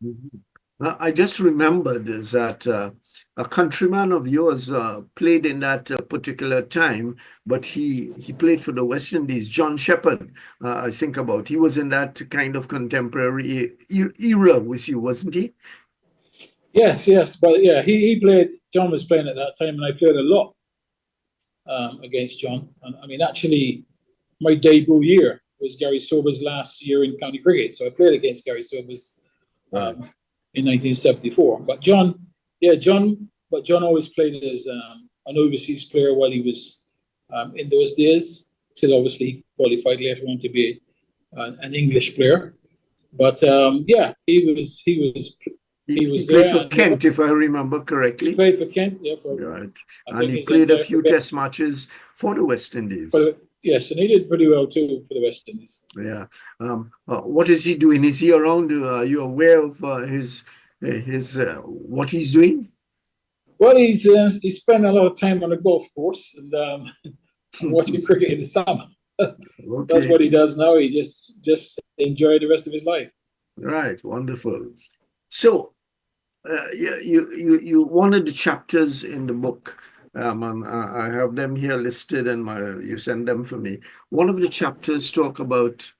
Mhm. I just remembered is that a countryman of yours played in that particular time, but he played for the West Indies. John Shepherd, I think about. He was in that kind of contemporary era with you, wasn't he? Yes, but yeah, he played. John was playing at that time, and I played a lot against John. And I mean, actually, my debut year was Gary Sober's last year in county cricket, so I played against Gary Sober's in 1974. But John always played as an overseas player while he was in those days, till obviously he qualified later on to be an English player. But he was played for Kent, if I remember correctly. He played for Kent, yeah. Right. And he played a few test matches for the West Indies. Yes, and he did pretty well too for the West Indies. Yeah. What is he doing? Is he around? Are you aware of his what he's doing? Well, he spent a lot of time on the golf course and watching cricket in the summer. Okay. That's what he does now. He just enjoy the rest of his life. Right. Wonderful. So, you one of the chapters in the book, and I have them here listed, and you send them for me. One of the chapters talk about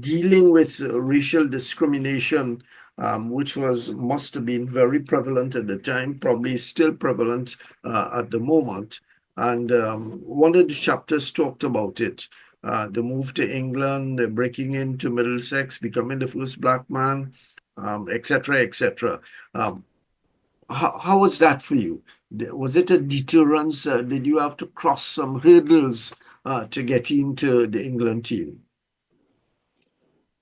dealing with racial discrimination, which must have been very prevalent at the time, probably still prevalent at the moment. And one of the chapters talked about it. The move to England, the breaking into Middlesex, becoming the first black man, etc., etc. How was that for you? Was it a deterrence? Did you have to cross some hurdles to get into the England team?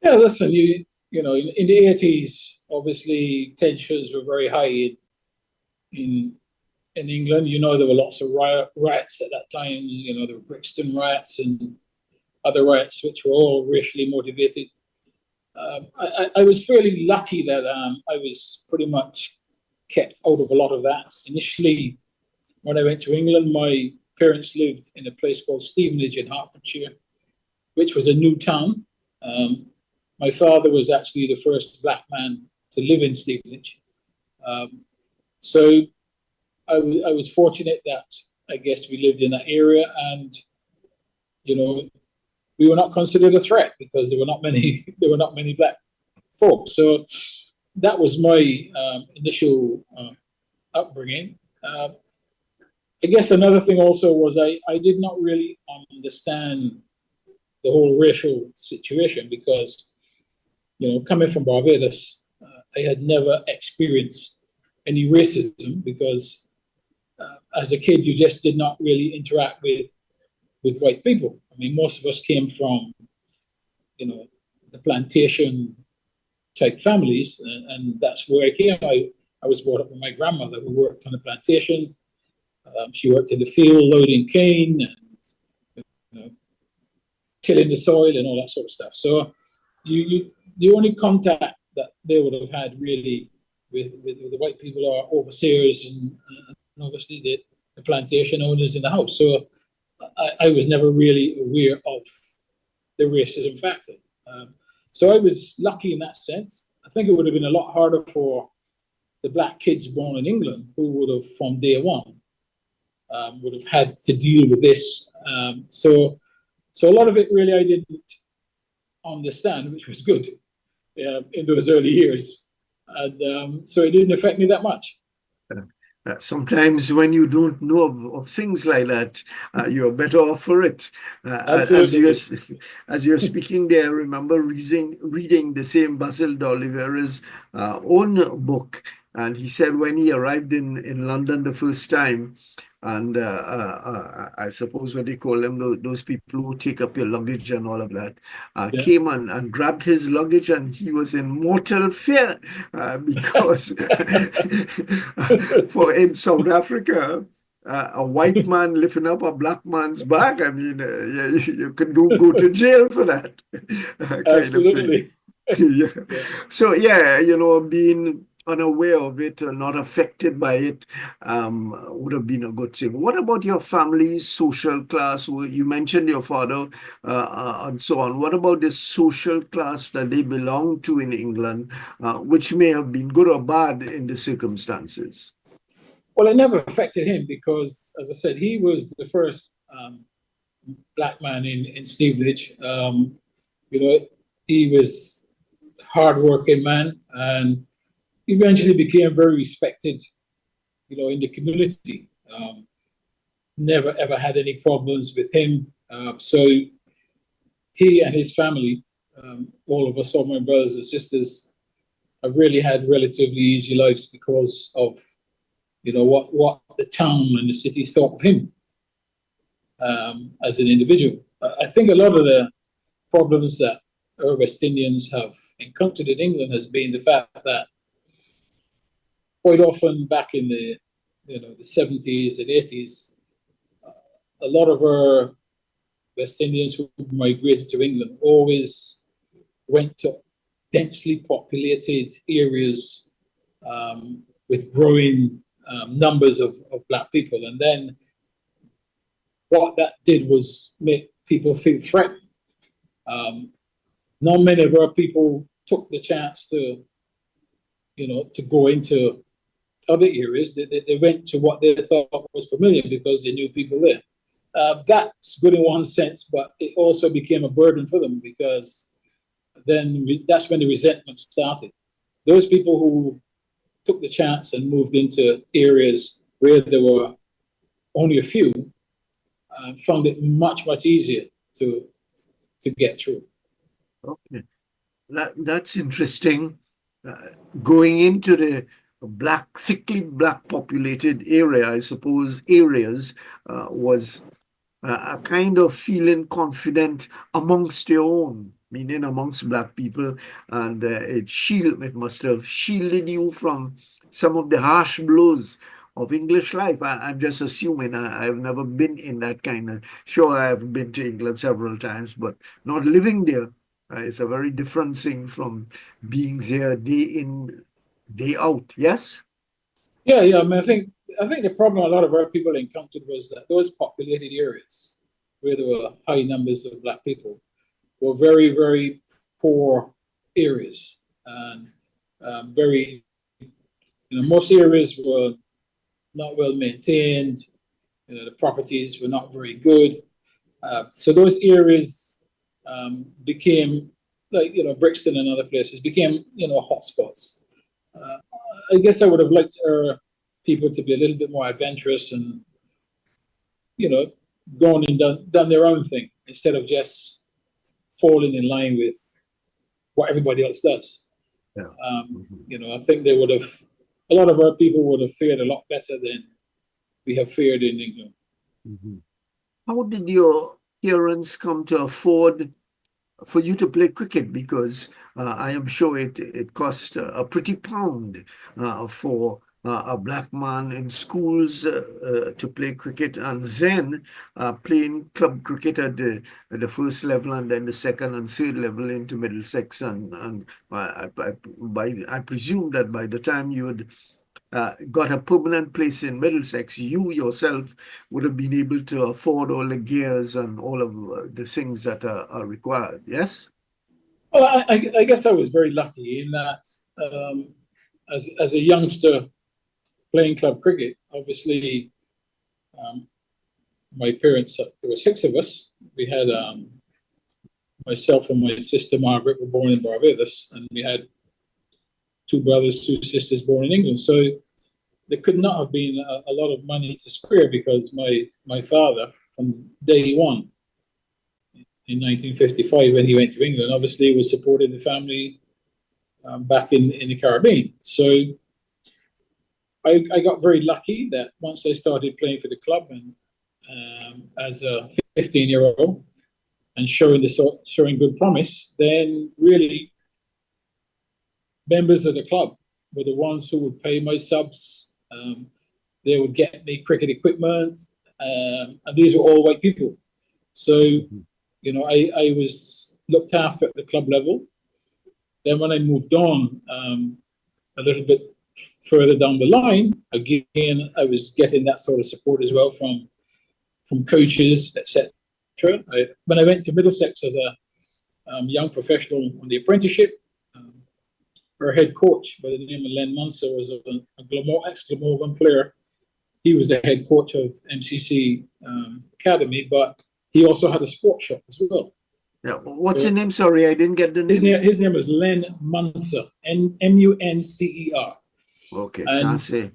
Yeah, listen, in the 80s, obviously tensions were very high in England. There were lots of riots at that time. The Brixton riots and other riots, which were all racially motivated. I was fairly lucky that I was pretty much kept out of a lot of that. Initially, when I went to England, my parents lived in a place called Stevenage in Hertfordshire, which was a new town. My father was actually the first black man to live in Stevenage. So I was fortunate that I guess we lived in that area, and we were not considered a threat because there were not many black folks. So that was my initial upbringing. I guess another thing also was I did not really understand the whole racial situation because, coming from Barbados, I had never experienced any racism because as a kid, you just did not really interact with white people. I mean, most of us came from, the plantation type families, and that's where I came. I was brought up with my grandmother who worked on the plantation. She worked in the field loading cane and tilling the soil and all that sort of stuff. So the only contact that they would have had really with the white people are overseers and obviously the plantation owners in the house. So I was never really aware of the racism factor. So I was lucky in that sense. I think it would have been a lot harder for the black kids born in England who would have, from day one, would have had to deal with this. So a lot of it really I didn't understand, which was good in those early years. And so it didn't affect me that much. Sometimes when you don't know of things like that, you're better off for it. Absolutely. As you're speaking there, I remember reading the same Basil d'Oliveira's own book. And he said when he arrived in London the first time, and I suppose what they call them, those people who take up your luggage and all of that, Yeah. came and grabbed his luggage, and he was in mortal fear because for in South Africa, a white man lifting up a black man's bag, I mean, you could go to jail for that kind Absolutely. of thing. Yeah. So, yeah, being unaware of it or not affected by it would have been a good thing. What about your family's social class? You mentioned your father and so on. What about the social class that they belong to in England, which may have been good or bad in the circumstances? Well, it never affected him because, as I said, he was the first black man in Stevenage. He was a hardworking man and eventually became very respected, in the community. Never ever had any problems with him. So he and his family, all of us, all my brothers and sisters, have really had relatively easy lives because of, what the town and the city thought of him as an individual. I think a lot of the problems that our West Indians have encountered in England has been the fact that quite often back in the 70s and 80s, a lot of our West Indians who migrated to England always went to densely populated areas with growing numbers of black people. And then what that did was make people feel threatened. Not many of our people took the chance to go into other areas. They went to what they thought was familiar because they knew people there. That's good in one sense, but it also became a burden for them because then that's when the resentment started. Those people who took the chance and moved into areas where there were only a few found it much, much easier to get through. Okay, that's interesting. Going into the thickly black populated area, I suppose areas was a kind of feeling confident amongst your own, meaning amongst black people, and it must have shielded you from some of the harsh blows of English life. I'm just assuming. I've never been in that kind of. Sure, I've been to England several times, but not living there. It's a very different thing from being there day in, day out. Yes. Yeah. I mean, I think the problem a lot of our people encountered was that those populated areas where there were high numbers of black people were very, very poor areas, and very, most areas were not well maintained. The properties were not very good. So those areas became like, Brixton and other places became, hotspots. I guess I would have liked our people to be a little bit more adventurous and, gone and done their own thing instead of just falling in line with what everybody else does. Yeah. I think a lot of our people would have fared a lot better than we have fared in England. Mm-hmm. How did your parents come to afford for you to play cricket? Because I am sure it cost a pretty pound for a black man in schools to play cricket, and then playing club cricket at the first level and then the second and third level into Middlesex. And I presume that by the time you had got a permanent place in Middlesex, you yourself would have been able to afford all the gears and all of the things that are required. Yes? Well, I guess I was very lucky in that as a youngster playing club cricket, obviously my parents, there were 6 of us. We had myself and my sister Margaret were born in Barbados, and we had two brothers, two sisters born in England. So there could not have been a lot of money to spare, because my father, from day one in 1955, when he went to England, obviously was supporting the family back in the Caribbean. So I got very lucky that once I started playing for the club, and as a 15-year-old, and showing good promise, then really members of the club were the ones who would pay my subs. They would get me cricket equipment, and these were all white people. So, you know, I was looked after at the club level. Then when I moved on a little bit further down the line, again, I was getting that sort of support as well from coaches, etc. When I went to Middlesex as a young professional on the apprenticeship, our head coach by the name of Len Munster was a ex-Glamorgan player. He was the head coach of MCC Academy, but he also had a sports shop as well. Yeah. What's his name? Sorry, I didn't get the name. His name was Len Muncer, Muncer. Okay, and can't say.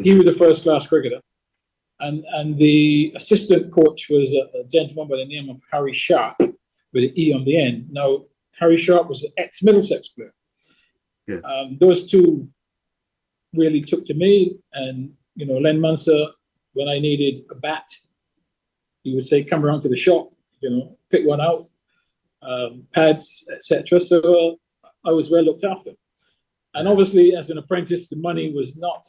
He was a first-class cricketer. And the assistant coach was a gentleman by the name of Harry Sharp, with an E on the end. Now, Harry Sharp was an ex-Middlesex player. Yeah. Those two really took to me, and you know, Len Muncer, when I needed a bat, he would say, "Come around to the shop, you know, pick one out, pads, etc." So I was well looked after, and obviously, as an apprentice, the money was not.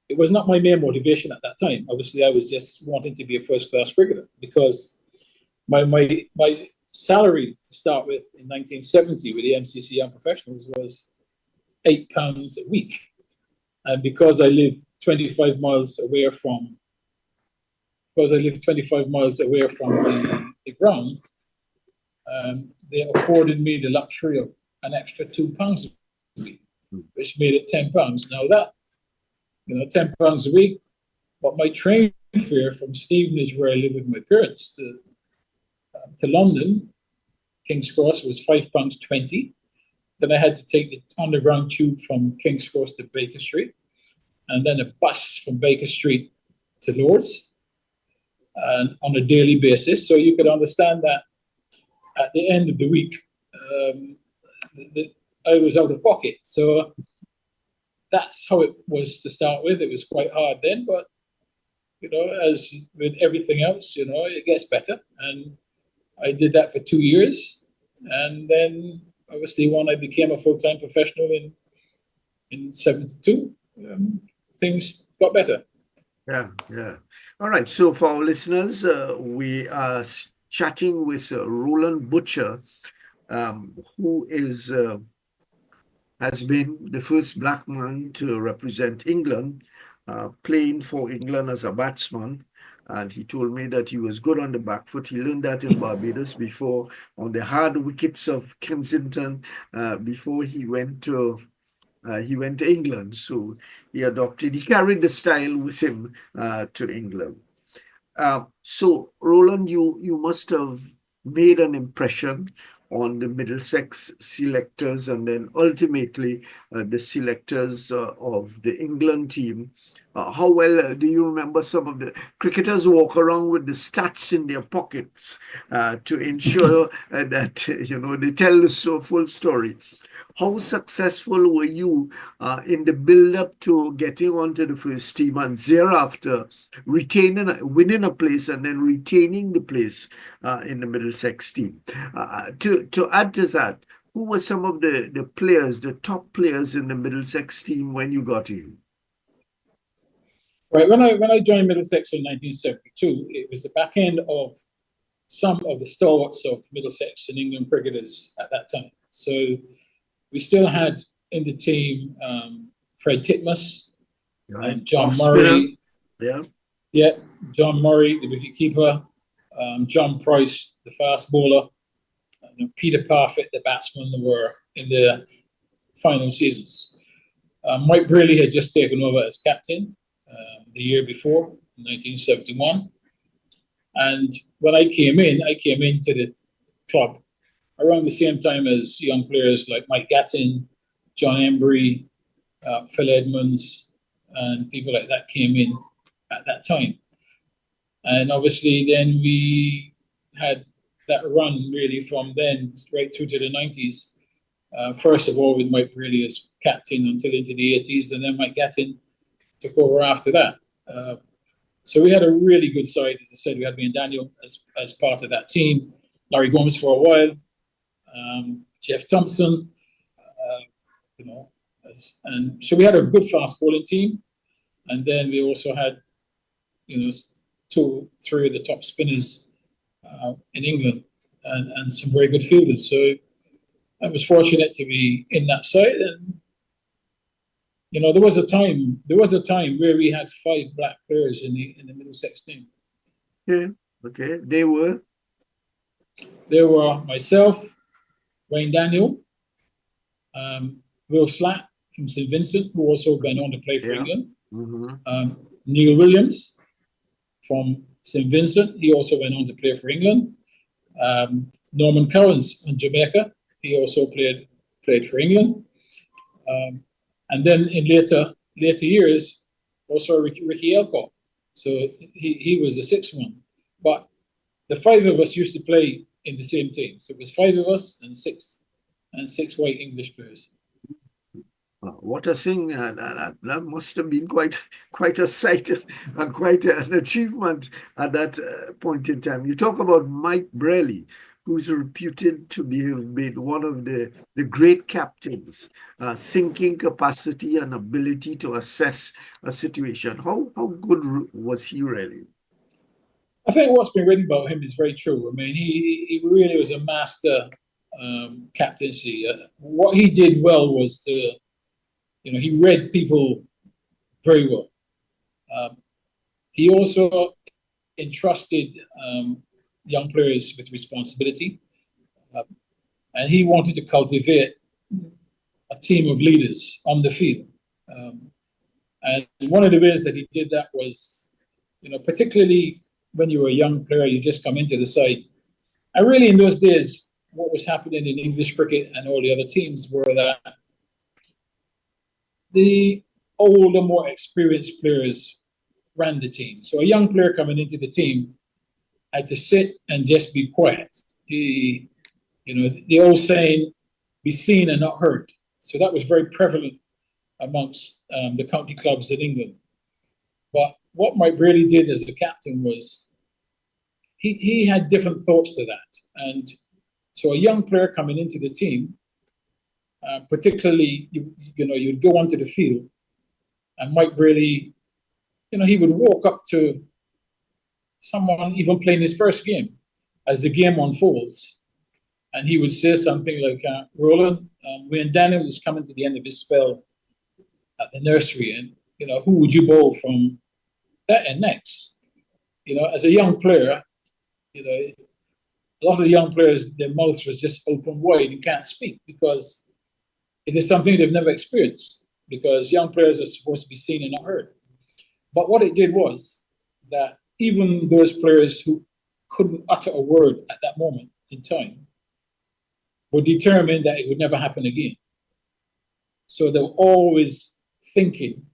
It was not my main motivation at that time. Obviously, I was just wanting to be a first-class cricketer, because my salary to start with in 1970 with the MCC Young Professionals was £8 a week. And because I lived 25 miles away from the ground, they afforded me the luxury of an extra £2 a week, which made it £10. Now that, you know, £10 a week, but my train fare from Stevenage, where I live with my parents, to London, King's Cross, was £5.20. Then I had to take the underground tube from King's Cross to Baker Street, and then a bus from Baker Street to Lord's, and on a daily basis. So you could understand that at the end of the week, I was out of pocket. So that's how it was to start with. It was quite hard then, but you know, as with everything else, you know, it gets better. And I did that for 2 years, and then obviously when I became a full-time professional in 72, things got better. Yeah. All right. So for our listeners, we are chatting with Roland Butcher, who has been the first black man to represent England, playing for England as a batsman. And he told me that he was good on the back foot. He learned that in Barbados before, on the hard wickets of Kensington, before he went to England. So he carried the style with him to England. So Roland, you must have made an impression on the Middlesex selectors, and then ultimately the selectors of the England team. How well do you remember some of the cricketers walk around with the stats in their pockets to ensure that they tell the full story? How successful were you in the build-up to getting onto the first team, and thereafter winning a place and then retaining the place in the Middlesex team? To add to that, who were some of the players, the top players in the Middlesex team when you got in? Right, when I joined Middlesex in 1972, it was the back end of some of the stalwarts of Middlesex and England cricketers at that time. So we still had in the team Fred Titmus, and John Murray. Yeah, John Murray, the wicketkeeper, John Price, the fast bowler, and Peter Parfitt, the batsman, that were in the final seasons. Mike Brearley had just taken over as captain the year before, 1971. And when I came into the club around the same time as young players like Mike Gattin, John Embry, Phil Edmonds, and people like that came in at that time. And obviously then we had that run really from then right through to the 90s. First of all with Mike Braley as captain until into the 80s, and then Mike Gattin took over after that. So we had a really good side. As I said, we had me and Daniel as part of that team. Larry Gomes for a while, Jeff Thompson, and so we had a good fast bowling team. And then we also had, 2, 3 of the top spinners in England and some very good fielders. So I was fortunate to be in that side. And, there was a time where we had 5 black players in the Middlesex team. Yeah, okay. They were myself, Wayne Daniel, Will Slack from St Vincent, who also went on to play for England. Mm-hmm. Neil Williams from St Vincent, he also went on to play for England. Norman Cowens from Jamaica, he also played for England. And then in later years, also Ricky Elcock. So he was the 6th one. But the 5 of us used to play in the same team. So it was 5 of us and 6 white English players. What a thing! That must have been quite a sight and quite an achievement at that point in time. You talk about Mike Braley, who's reputed to have been one of the great captains, thinking capacity and ability to assess a situation. How good was he really? I think what's been written about him is very true. I mean, he really was a master captaincy. What he did well was to, he read people very well. He also entrusted young players with responsibility. And he wanted to cultivate a team of leaders on the field. And one of the ways that he did that was, particularly when you were a young player, you just come into the side. And really in those days, what was happening in English cricket and all the other teams were that the older, more experienced players ran the team. So a young player coming into the team had to sit and just be quiet. The old saying, be seen and not heard. So that was very prevalent amongst the county clubs in England. But what Mike Braley did as a captain was he had different thoughts to that. And so a young player coming into the team, particularly, you'd go onto the field and Mike Braley, he would walk up to someone even playing his first game as the game unfolds. And he would say something like, Roland, when Daniel is coming to the end of his spell at the nursery, and, who would you bowl from that and next? As a young player, a lot of the young players, their mouths was just open wide and can't speak because it is something they've never experienced, because young players are supposed to be seen and not heard. But what it did was that even those players who couldn't utter a word at that moment in time were determined that it would never happen again. So they were always thinking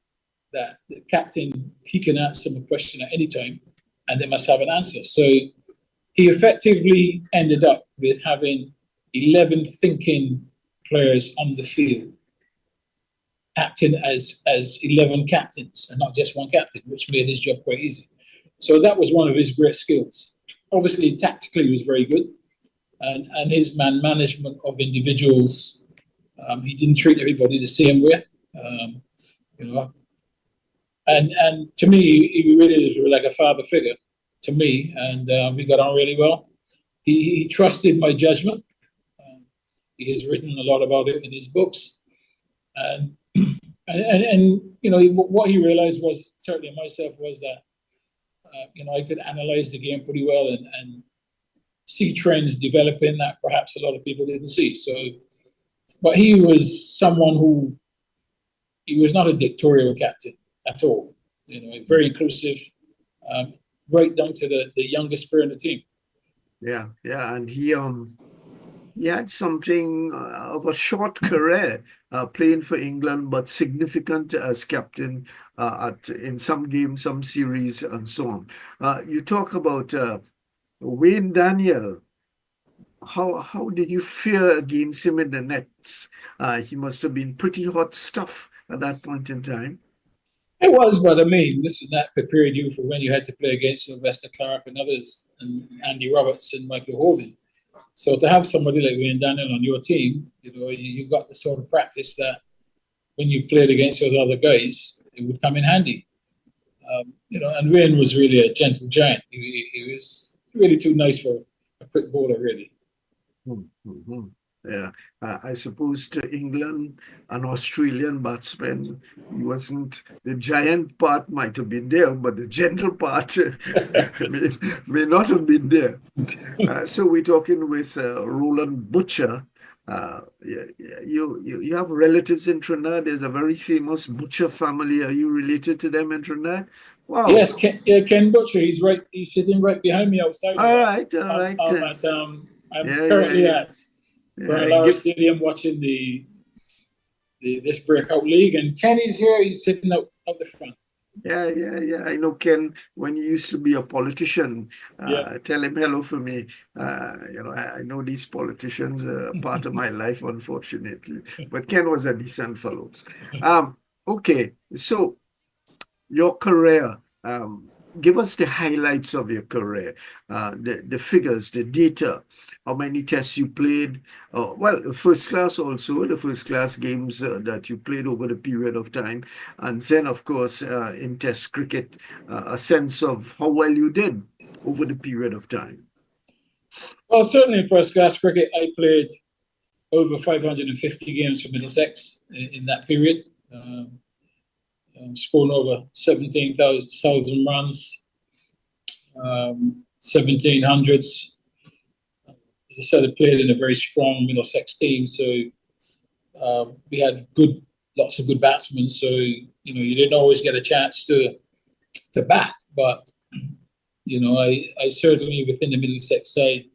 that the captain, he can answer a question at any time and they must have an answer. So he effectively ended up with having 11 thinking players on the field, acting as 11 captains and not just one captain, which made his job quite easy. So that was one of his great skills. Obviously, tactically, he was very good. And his management of individuals, he didn't treat everybody the same way, And to me, he really was like a father figure to me, and we got on really well. He trusted my judgment. He has written a lot about it in his books, and what he realized was, certainly myself, was that I could analyze the game pretty well and see trends developing that perhaps a lot of people didn't see. So, but he was someone who, he was not a dictatorial captain at all. Very inclusive, right down to the youngest player in the team. Yeah, and he he had something of a short career playing for England, but significant as captain in some games, some series, and so on. You talk about Wayne Daniel. How did you fare against him in the nets? He must have been pretty hot stuff at that point in time. It was, but I mean, listen, that prepared you for when you had to play against Sylvester Clarke and others, and Andy Roberts and Michael Hogan. So to have somebody like Wayne Daniel on your team, you got the sort of practice that when you played against those other guys, it would come in handy. And Wayne was really a gentle giant. He was really too nice for a quick bowler, really. Mm-hmm. Yeah, I suppose to England, an Australian batsman, he wasn't, the giant part might have been there, but the gentle part may not have been there. So we're talking with Roland Butcher. You have relatives in Trinidad. There's a very famous Butcher family. Are you related to them in Trinidad? Wow. Yes, Ken Butcher. He's sitting right behind me outside. All right. I'm currently at Barbados Stadium watching this breakout league, and Kenny's here. He's sitting out the front. Yeah. I know Ken when he used to be a politician. Tell him hello for me. I know these politicians are part of my life, unfortunately. But Ken was a decent fellow. Okay, so your career. Give us the highlights of your career, the figures, the data, how many tests you played, first class also, the first class games that you played over the period of time, and then, of course, in test cricket, a sense of how well you did over the period of time. Well, certainly in first class cricket, I played over 550 games for Middlesex in that period. Scoring over 17,000 runs, 1700s. As I said, I played in a very strong Middlesex team, so we had lots of good batsmen. So you didn't always get a chance to bat, but I certainly within the Middlesex side,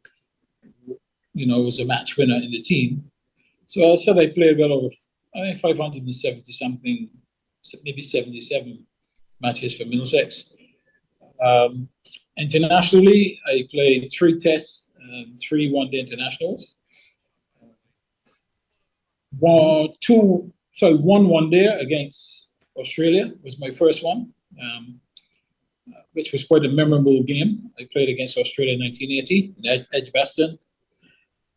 was a match winner in the team. So I said I played well over 570 something. Maybe 77 matches for Middlesex. Internationally, I played 3 tests, 3 one-day internationals. One one-day against Australia was my first one, which was quite a memorable game. I played against Australia in 1980 in Edgbaston.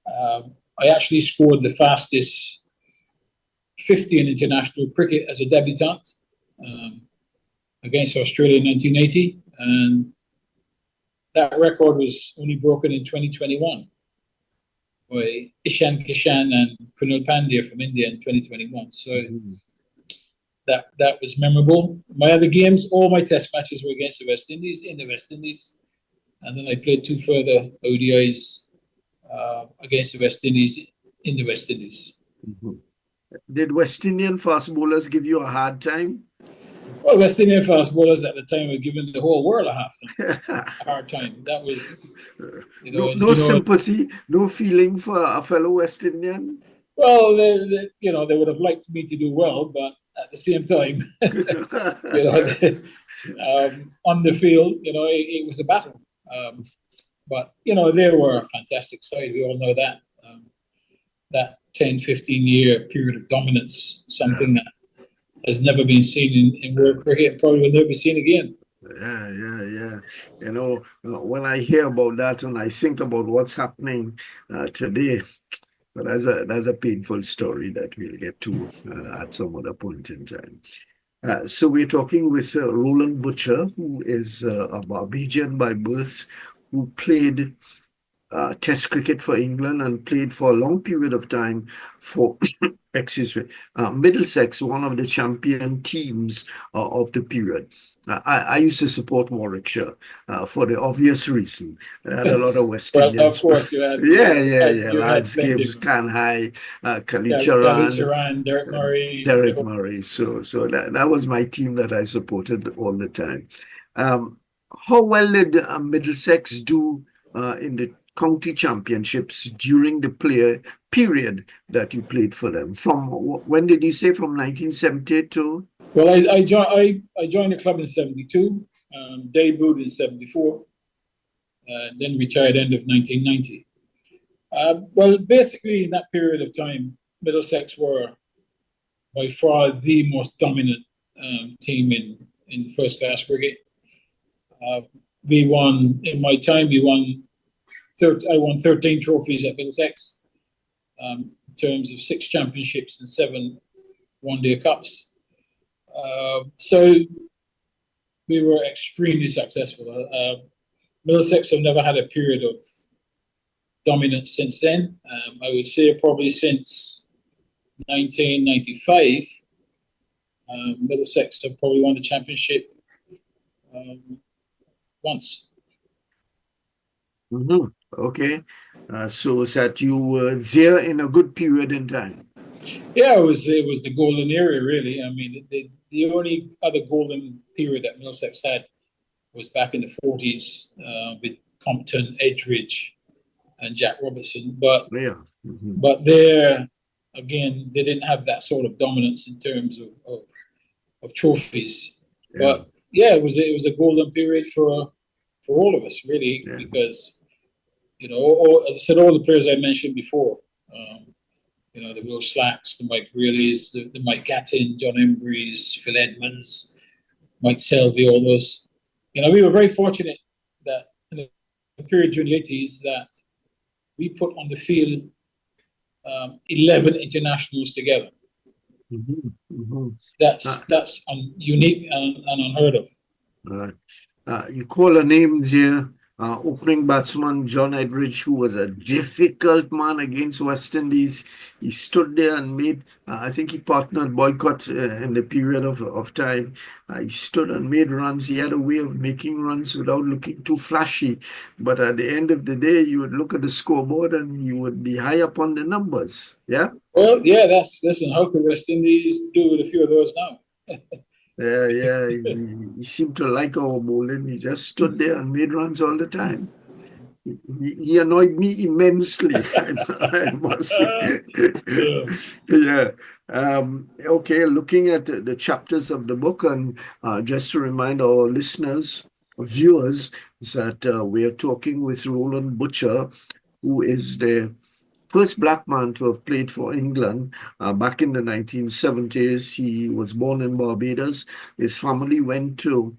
I actually scored the fastest 50 in international cricket as a debutant against Australia in 1980, and that record was only broken in 2021 by Ishan Kishan and Kunal Pandya from India in 2021. So that was memorable. My other games, all my test matches were against the West Indies, in the West Indies, and then I played 2 further ODIs against the West Indies in the West Indies. Mm-hmm. Did West Indian fast bowlers give you a hard time? Well, West Indian fast bowlers at the time were giving the whole world a hard time. That was, no sympathy, no feeling for a fellow West Indian. Well, they would have liked me to do well, but at the same time, on the field, it was a battle. But they were a fantastic side. We all know that. That 10, 15-year period of dominance, something that has never been seen in world cricket and probably will never be seen again. Yeah. When I hear about that and I think about what's happening today, but that's a painful story that we'll get to at some other point in time. So we're talking with Roland Butcher, who is a Barbadian by birth, who played Test cricket for England and played for a long period of time for, Middlesex, one of the champion teams of the period. I used to support Warwickshire for the obvious reason. I had a lot of West Indians. Of course, you had. Landscapes, Kanhai, Kalicharan, Derek Murray. So that was my team that I supported all the time. How well did Middlesex do in the county championships during the period that you played for them. From when did you say? From 1978 to? Well, I joined the club in 72, debuted in 74, then retired end of 1990. Well, basically in that period of time, Middlesex were by far the most dominant team in first class cricket. We won, in my time, I won 13 trophies at Middlesex, in terms of 6 championships and 7 one-day cups. So we were extremely successful. Middlesex have never had a period of dominance since then. I would say probably since 1995, Middlesex have probably won the championship once. Mm-hmm. Okay. So that you were there in a good period in time. Yeah, it was the golden era, really. I mean, the only other golden period that Middlesex had was back in the 40s with Compton, Edgeridge, and Jack Robertson. But Yeah. Mm-hmm. but there, again, they didn't have that sort of dominance in terms of trophies. Yeah. But yeah, it was a golden period for all of us, really, Yeah. because as I said, all the players I mentioned before, the Will Slacks, the Mike Grealeys, the Mike Gattin, John Embreys, Phil Edmonds, Mike Selby, all those. We were very fortunate that in the period during the 80s that we put on the field 11 internationals together. Mm-hmm. Mm-hmm. That's unique and unheard of. You call a name there, opening batsman John Edridge, who was a difficult man against West Indies. He stood there and made, I think he partnered Boycott in the period of time. He stood and made runs. He had a way of making runs without looking too flashy. But at the end of the day, you would look at the scoreboard and you would be high up on the numbers. Yeah? Well, yeah, listen, how could West Indies do with a few of those now? Yeah. He seemed to like our bowling. He just stood there and made runs all the time. He annoyed me immensely, I must say. Yeah. Okay, looking at the chapters of the book, and just to remind our listeners, viewers, that we are talking with Roland Butcher, who is the first black man to have played for England back in the 1970s. He was born in Barbados. His family went to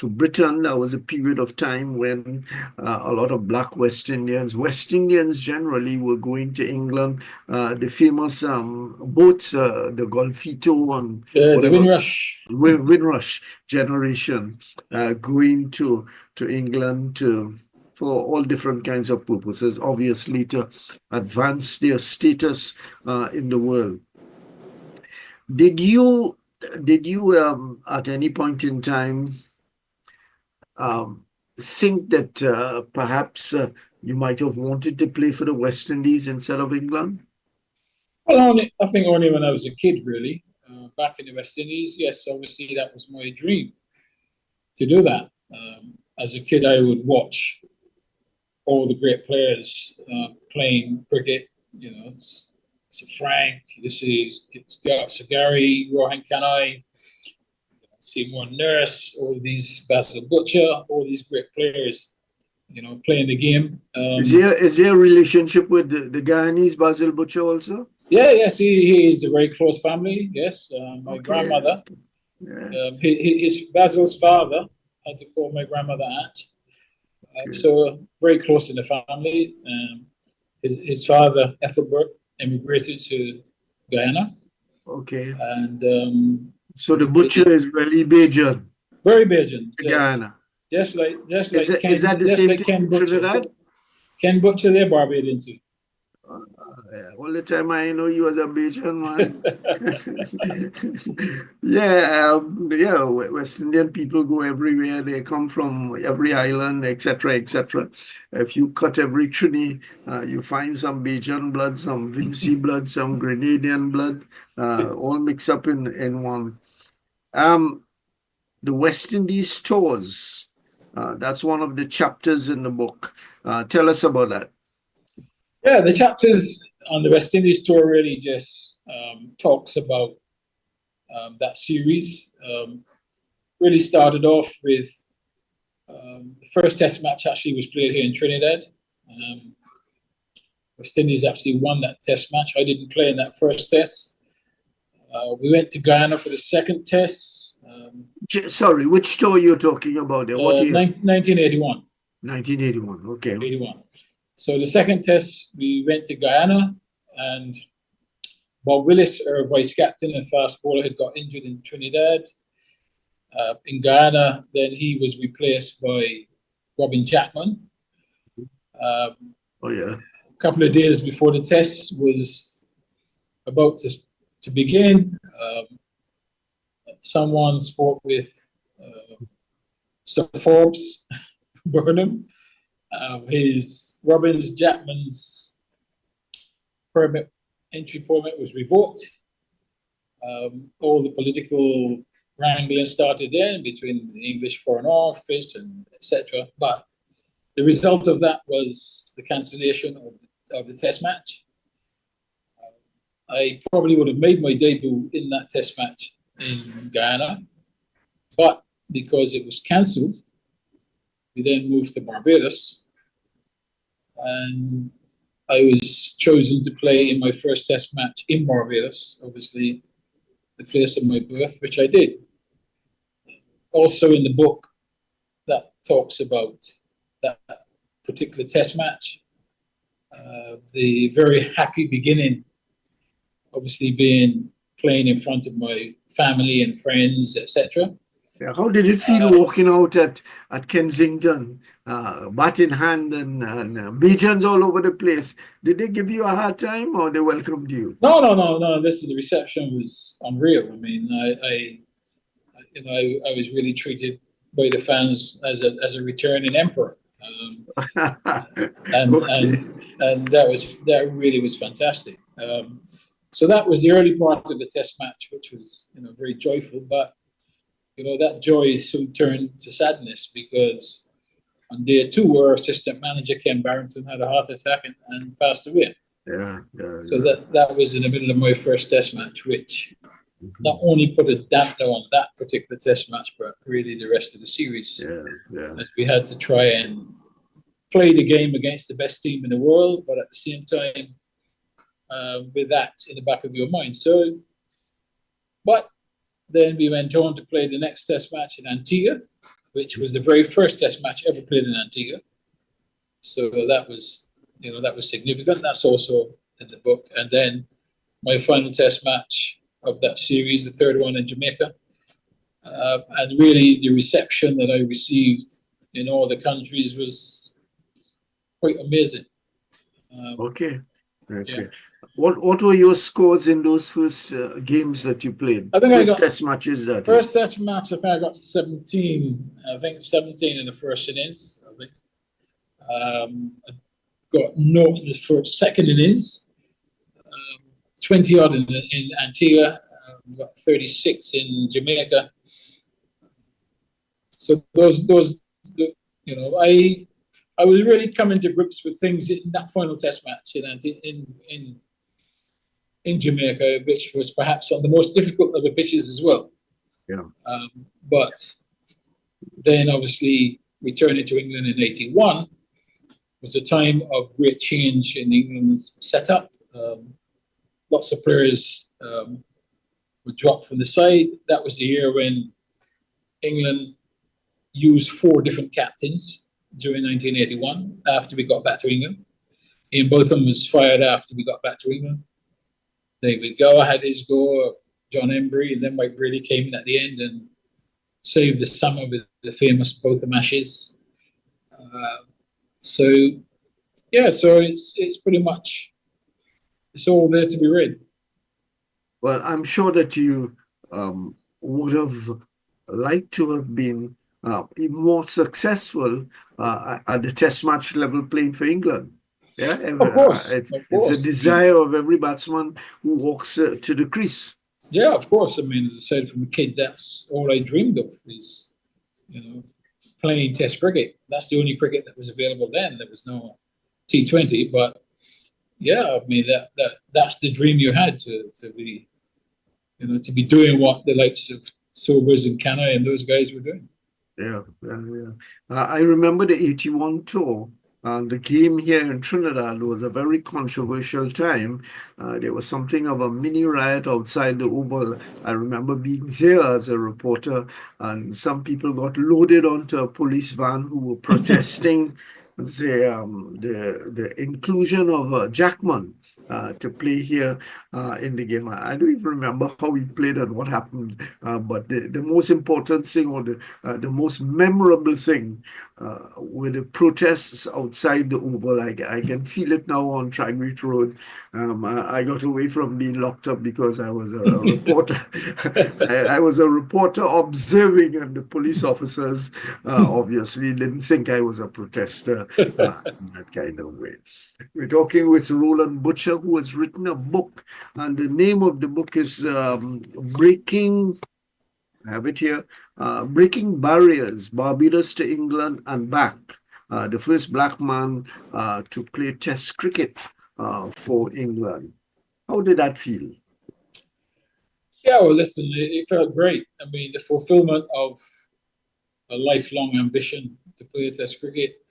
Britain. There was a period of time when a lot of black West Indians generally were going to England. The famous boats, the Golfito and the Windrush generation, going to England for all different kinds of purposes, obviously to advance their status in the world. Did you at any point in time think that perhaps you might have wanted to play for the West Indies instead of England? Well, I think only when I was a kid, really. Back in the West Indies, yes, obviously that was my dream to do that. As a kid, I would watch all the great players playing cricket, Sir Frank, Sir Gary, Rohan Kanai, Seymour Nurse, all these Basil Butcher, all these great players, playing the game. Is there a relationship with the Guyanese Basil Butcher also? Yes, he is a very close family. Yes, my grandmother, his Basil's father had to call my grandmother aunt. So very close in the family. His father, Ethelbert, emigrated to Guyana. Okay. And so the Butcher is really Bajan. Very Bajan. Guyana. Just like is that the same thing in Trinidad? Ken Butcher, they're Barbadian too. All the time I know you as a Bajan man. West Indian people go everywhere. They come from every island, etc., etc. If you cut every Trini, you find some Bajan blood, some Vinci blood, some Grenadian blood, all mixed up in one. The West Indies tours. That's one of the chapters in the book. Tell us about that. Yeah, the chapters on the West Indies tour really just talks about that series. Really started off with the first test match actually was played here in Trinidad. West Indies actually won that test match. I didn't play in that first test. We went to Guyana for the second test. Sorry, which tour you're talking about there? What year? 1981. 1981, okay. 81. So the second test, we went to Guyana, and Bob Willis, our vice captain and fast bowler, had got injured in Trinidad. In Guyana, then he was replaced by Robin Chapman. Oh, yeah. A couple of days before the test was about to begin, someone spoke with Sir Forbes Burnham. Robin Chapman's entry permit was revoked. All the political wrangling started there between the English Foreign Office and etc. But the result of that was the cancellation of the test match. I probably would have made my debut in that test match in Guyana, but because it was cancelled, we then moved to Barbados, and I was chosen to play in my first test match in Barbados, obviously the place of my birth, which I did. Also in the book that talks about that particular test match, the very happy beginning, obviously playing in front of my family and friends, etc. Yeah, how did it feel walking out at Kensington, bat in hand and Bajans all over the place? Did they give you a hard time or they welcomed you? No. Listen, the reception was unreal. I mean, I was really treated by the fans as a returning emperor, and that really was fantastic. So that was the early part of the test match, which was very joyful, but that joy soon turned to sadness because on day 2, our assistant manager, Ken Barrington, had a heart attack and passed away. So that was in the middle of my first test match, which not only put a dampener on that particular test match, but really the rest of the series. As we had to try and play the game against the best team in the world, but at the same time, with that in the back of your mind. But then we went on to play the next test match in Antigua, which was the very first test match ever played in Antigua. So that was significant. That's also in the book. And then my final test match of that series, the third one in Jamaica. And really the reception that I received in all the countries was quite amazing. Okay. Yeah. What were your scores in those first games that you played? I think first test matches. First test match, I think I got 17. I think 17 in the first innings. I think I got no in the second innings. 20 odd in Antigua. Got 36 in Jamaica. So those I was really coming to grips with things in that final test match in Jamaica, which was perhaps on the most difficult of the pitches as well. But then obviously returning to England in 81 was a time of great change in England's setup. Lots of players were dropped from the side. That was the year when England used 4 different captains during 1981 after we got back to England. Ian Botham was fired after we got back to England. David Gower had his go, John Embry, and then Mike Brady came in at the end and saved the summer with the famous Botham Ashes. So it's pretty much, it's all there to be read. Well, I'm sure that you would have liked to have been more successful at the test match level playing for England. Yeah, of course. It's a desire of every batsman who walks to the crease. Yeah, of course. I mean, as I said, from a kid, that's all I dreamed of is, playing test cricket. That's the only cricket that was available then. There was no T20, but yeah, I mean that's the dream you had to be, to be doing what the likes of Sobers and Canna and those guys were doing. Yeah. I remember the 81 tour. The game here in Trinidad was a very controversial time. There was something of a mini riot outside the Oval. I remember being there as a reporter, and some people got loaded onto a police van who were protesting the inclusion of Jackman to play here in the game. I don't even remember how we played and what happened, but the most important thing, or the most memorable thing, were the protests outside the Oval. I can feel it now on Tragreet Road. I got away from being locked up because I was a reporter. I was a reporter observing, and the police officers obviously didn't think I was a protester in that kind of way. We're talking with Roland Butcher, who has written a book, and the name of the book is Breaking. I have it here. Breaking Barriers, Barbados to England and Back. The first black man to play Test cricket for England. How did that feel? Yeah, well, listen, it felt great. I mean, the fulfillment of a lifelong ambition to play Test cricket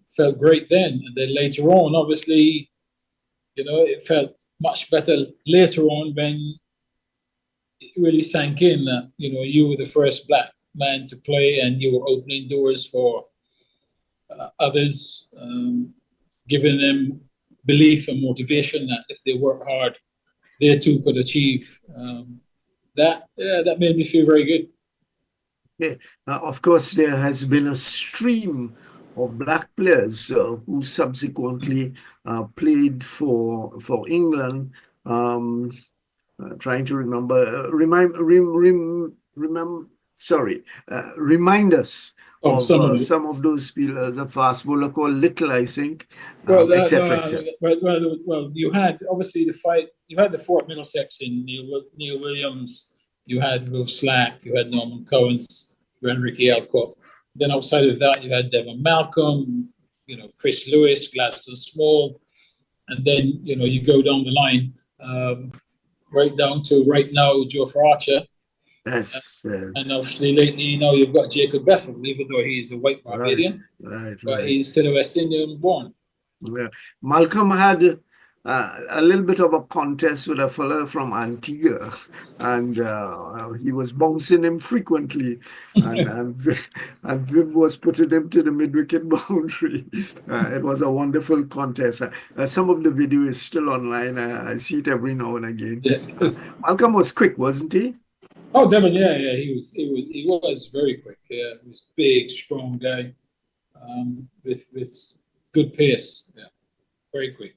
felt great then. And then later on, obviously, it felt much better later on when it really sank in that, you were the first black man to play and you were opening doors for others, giving them belief and motivation that if they work hard, they too could achieve. That made me feel very good. Yeah. Of course, there has been a stream of black players who subsequently played for England. Trying to remember, remind us of some of those players. A fast bowler called Little, I think, etc. Well, you had obviously the fight. You had the Fort Middlesex in Neil Williams. You had Will Slack. You had Norman Cowens. You had Ricky Alcott. Then outside of that, you had Devon Malcolm. Chris Lewis, Gladstone Small, and then you go down the line. Right down to right now, Joe Archer. Yes. And obviously lately, you've got Jacob Bethel, even though he's a white Barbadian, but he's still a West Indian born. Yeah. Malcolm had a little bit of a contest with a fellow from Antigua, and he was bouncing him frequently, and Viv was putting him to the mid-wicket boundary. It was a wonderful contest. Some of the video is still online. I see it every now and again. Yeah. Malcolm was quick, wasn't he? Oh, Devon, yeah, he was very quick. Yeah, he was a big, strong guy with good pace. Yeah, very quick.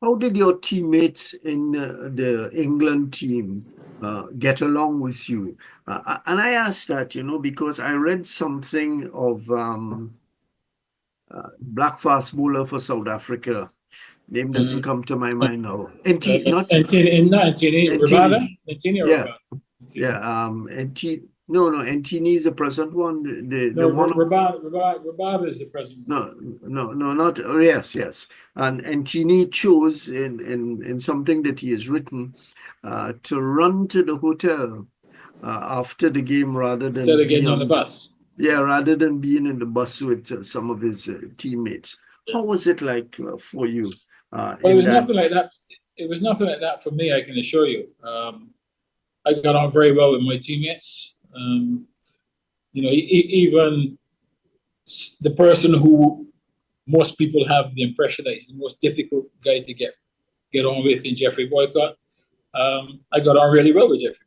How did your teammates in the England team get along with you? And I asked that, because I read something of black fast bowler for South Africa. Name doesn't come to my mind now. Antini. No, Antini is the present one. Rabada is the present. No, not yes. And Antini chose in something that he has written to run to the hotel after the game rather than instead of getting on the bus. Yeah, rather than being in the bus with some of his teammates. How was it like for you? Well, it was nothing like that. It was nothing like that for me, I can assure you. I got on very well with my teammates. Even the person who most people have the impression that he's the most difficult guy to get on with in Jeffrey Boycott, I got on really well with Jeffrey.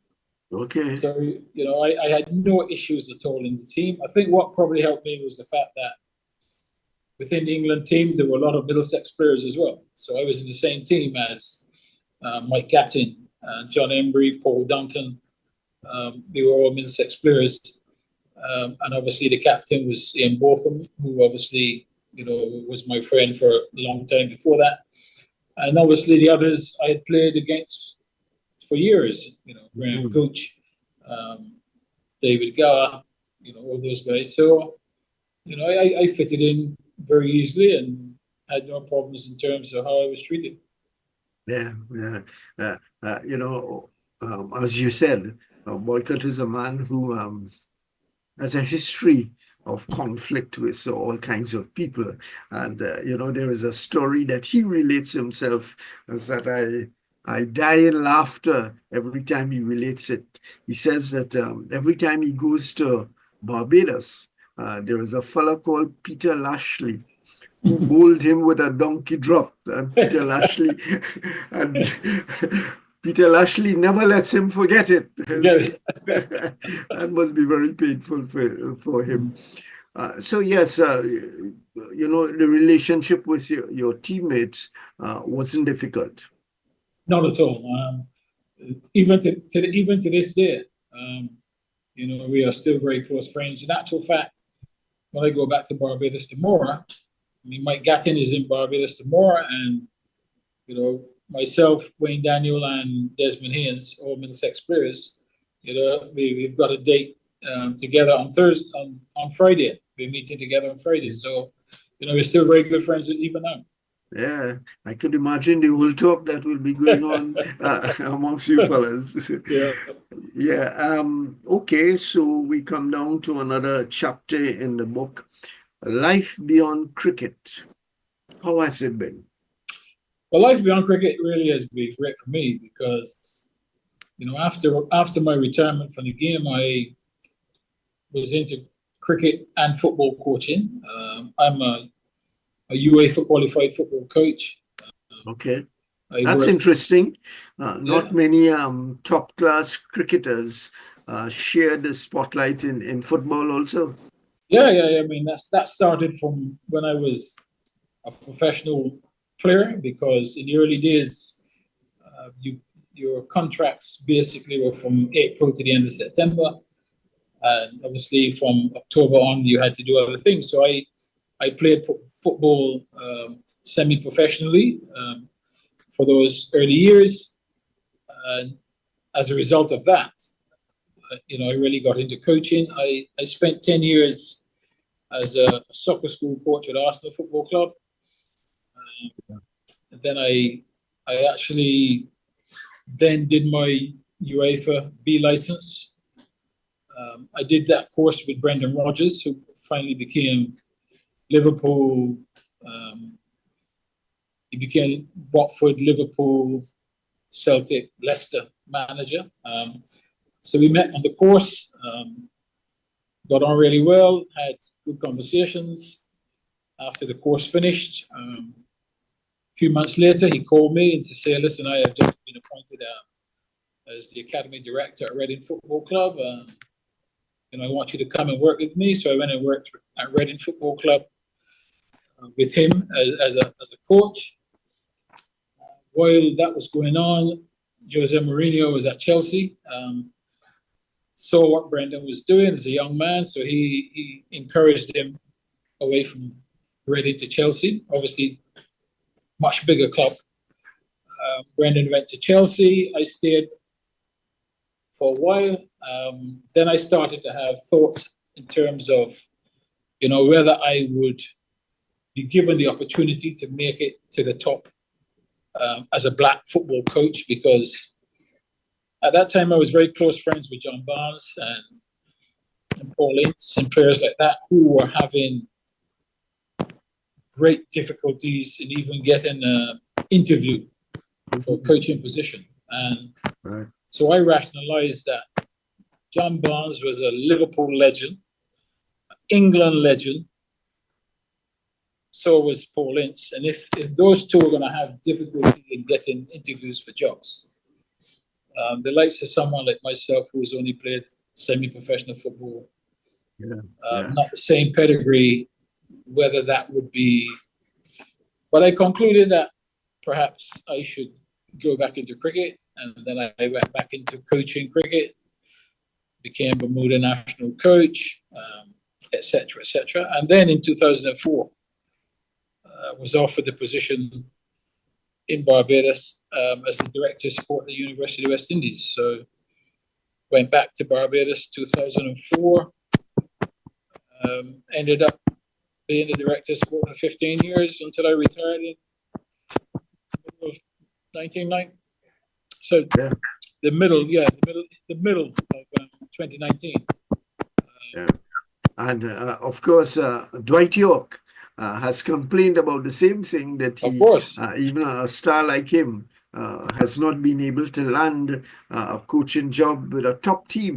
Okay. So, I had no issues at all in the team. I think what probably helped me was the fact that within the England team, there were a lot of Middlesex players as well. So I was in the same team as Mike Gattin, John Embry, Paul Dunton. They were all Middlesex players. And obviously the captain was Ian Botham, who obviously, was my friend for a long time before that. And obviously the others I had played against for years, Graham Gooch, David Gower, all those guys. So, I fitted in very easily, and had no problems in terms of how I was treated. Yeah. As you said, Boycott is a man who has a history of conflict with all kinds of people. And, there is a story that he relates himself as that I die in laughter every time he relates it. He says that every time he goes to Barbados, there is a fella called Peter Lashley who bowled him with a donkey drop, and Peter Lashley never lets him forget it. That must be very painful for him. So yes, the relationship with your teammates wasn't difficult. Not at all. Even to this day, we are still very close friends. In actual fact, when I go back to Barbados tomorrow, Mike Gattin is in Barbados tomorrow, and myself, Wayne Daniel, and Desmond Haynes, all Middlesex players, we've got a date together on Friday. We're meeting together on Friday, so we're still very good friends even now. Yeah, I could imagine the whole talk that will be going on amongst you fellas. Yeah. Okay, so we come down to another chapter in the book, Life Beyond Cricket. How has it been? Well, life beyond cricket really has been great for me because, after my retirement from the game, I was into cricket and football coaching. I'm a UEFA qualified football coach. Okay, that's interesting. Not many top class cricketers share the spotlight in football also. Yeah. I mean, that started from when I was a professional player, because in the early days, your contracts basically were from April to the end of September, and obviously from October on you had to do other things. So I played football semi-professionally for those early years, and as a result of that, I really got into coaching. I spent 10 years as a soccer school coach at Arsenal Football Club. Then I actually then did my UEFA B license. I did that course with Brendan Rodgers, who finally became Liverpool. He became Watford, Liverpool, Celtic, Leicester manager. So we met on the course, got on really well, had good conversations. After the course finished, a few months later, he called me to say, listen, I have just been appointed as the academy director at Reading Football Club. I want you to come and work with me. So I went and worked at Reading Football Club with him as a coach. While that was going on, Jose Mourinho was at Chelsea. Saw what Brendan was doing as a young man, so he encouraged him away from Reading to Chelsea. Obviously, much bigger club. Brendan went to Chelsea. I stayed for a while. Then I started to have thoughts in terms of, whether I would be given the opportunity to make it to the top as a black football coach, because at that time I was very close friends with John Barnes and Paul Ince and players like that who were having great difficulties in even getting an interview for a coaching position. And so I rationalized that John Barnes was a Liverpool legend, England legend, so was Paul Ince. And if those two are going to have difficulty in getting interviews for jobs, the likes of someone like myself who's only played semi-professional football, not the same pedigree, whether that would be... But I concluded that perhaps I should go back into cricket, and then I went back into coaching cricket, became Bermuda national coach, etc., etc. And then in 2004, was offered the position in Barbados as the director of sport at the University of West Indies. So went back to Barbados 2004, ended up being the director of sport for 15 years until I retired in 1990. So Yeah. the middle of 2019. Yeah. And of course, Dwight York has complained about the same thing, that Of he, course. even a star like him, has not been able to land a coaching job with a top team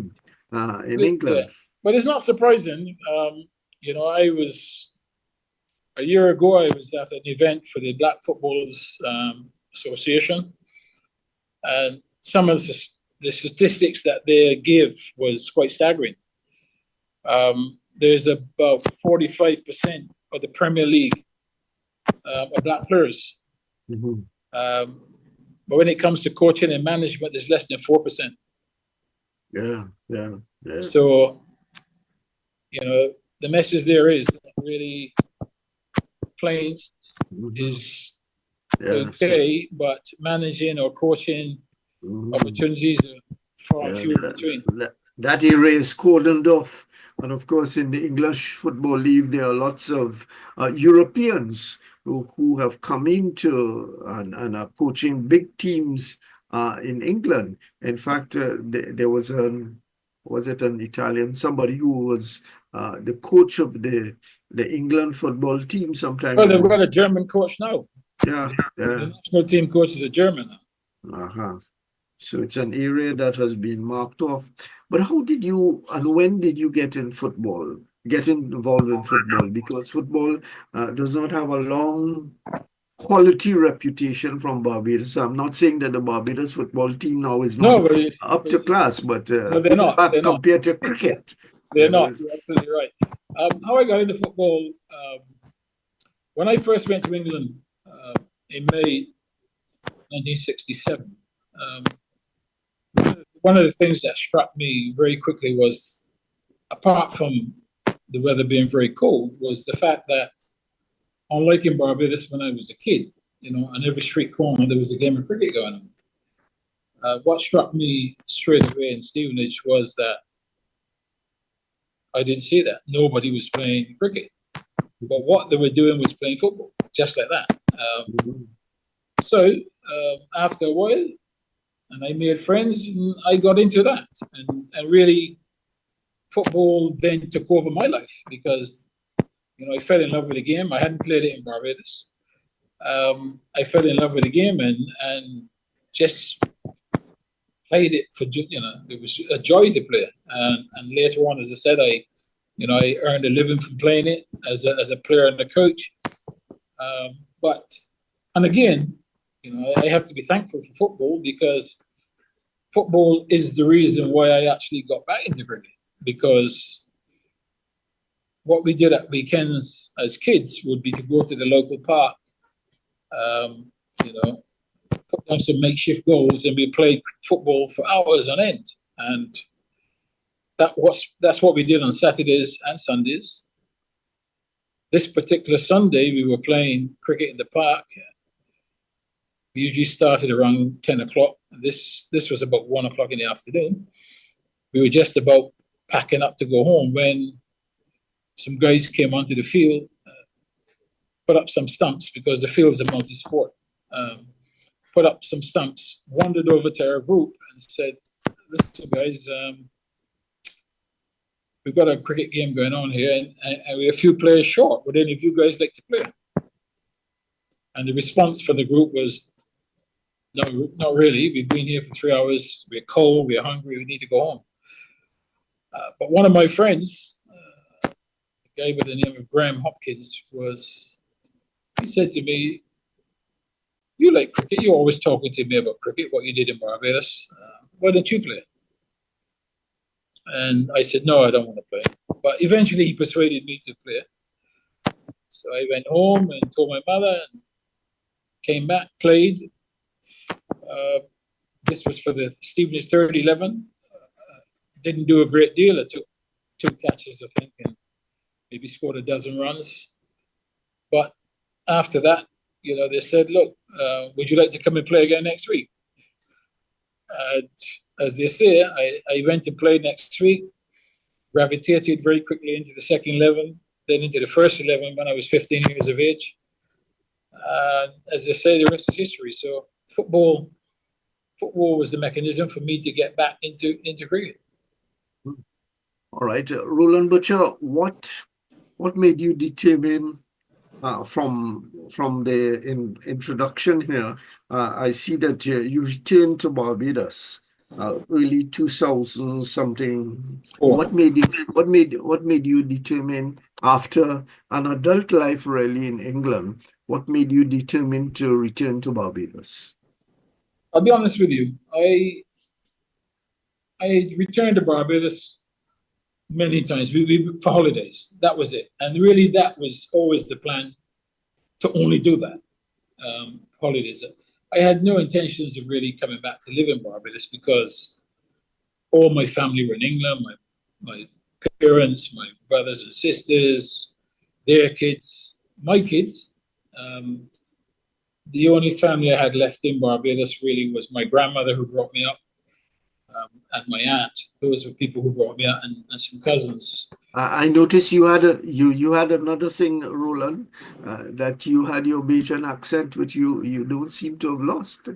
in England. Yeah. But it's not surprising. A year ago, I was at an event for the Black Footballers Association, and some of the statistics that they give was quite staggering. There's about 45% of the Premier League are black players. Mm-hmm. But when it comes to coaching and management, there's less than 4%. Yeah. So, the message there is that really playing is okay, but managing or coaching opportunities are far and few between. That area is cordoned off. And of course, in the English Football League, there are lots of Europeans who have come into and are coaching big teams in England. In fact, there was an Italian, somebody who was the coach of the England football team sometime. Well, they've got a German coach now. Yeah. The national team coach is a German now. So it's an area that has been marked off. But how did you and when did you get involved in football? Because football does not have a long quality reputation from Barbados. So I'm not saying that the Barbados football team now is not up to class, but they're not compared to cricket. They're not. You're absolutely right. How I got into football, when I first went to England in May 1967, one of the things that struck me very quickly was, apart from the weather being very cold, was the fact that, unlike in Barbados when I was a kid, on every street corner there was a game of cricket going on. What struck me straight away in Stevenage was that I didn't see that. Nobody was playing cricket. But what they were doing was playing football, just like that. So after a while, and I made friends, and I got into that. And really, football then took over my life because, I fell in love with the game. I hadn't played it in Barbados. I fell in love with the game and just played it for, it was a joy to play. And later on, as I said, I earned a living from playing it as a player and a coach. And again, I have to be thankful for football because football is the reason why I actually got back into cricket. Because what we did at weekends as kids would be to go to the local park, put down some makeshift goals, and we played football for hours on end. And that's what we did on Saturdays and Sundays. This particular Sunday, we were playing cricket in the park. We usually started around 10 o'clock. This was about 1 o'clock in the afternoon. We were just about packing up to go home when some guys came onto the field, put up some stumps because the field's a multi-sport. Put up some stumps, wandered over to our group and said, listen guys, we've got a cricket game going on here and we're a few players short. Would any of you guys like to play? And the response from the group was, no, not really. We've been here for 3 hours. We're cold. We're hungry. We need to go home. But one of my friends, a guy by the name of Graham Hopkins, he said to me, you like cricket. You're always talking to me about cricket, what you did in Barbados. Why don't you play? And I said, no, I don't want to play. But eventually he persuaded me to play. So I went home and told my mother and came back, played. This was for the Stevenage 3rd-11. Didn't do a great deal. I took 2 catches, I think, and maybe scored a dozen runs. But after that, they said, look, would you like to come and play again next week? And as they say, I went to play next week, gravitated very quickly into the second 11, then into the first 11 when I was 15 years of age. As I say, the rest is history. So football was the mechanism for me to get back into cricket. All right, Roland Butcher, what made you determine from the introduction here? I see that you returned to Barbados early 2000 something. What made you determine, after an adult life really in England, what made you determine to return to Barbados? I'll be honest with you. I returned to Barbados many times for holidays. That was it. And really, that was always the plan, to only do that. Holidays. I had no intentions of really coming back to live in Barbados because all my family were in England. My parents, my brothers and sisters, their kids, my kids. The only family I had left in Barbados really was my grandmother, who brought me up, and my aunt. Those were people who brought me up, and some cousins. I noticed you had another thing, Roland, that you had your Bajan accent, which you don't seem to have lost.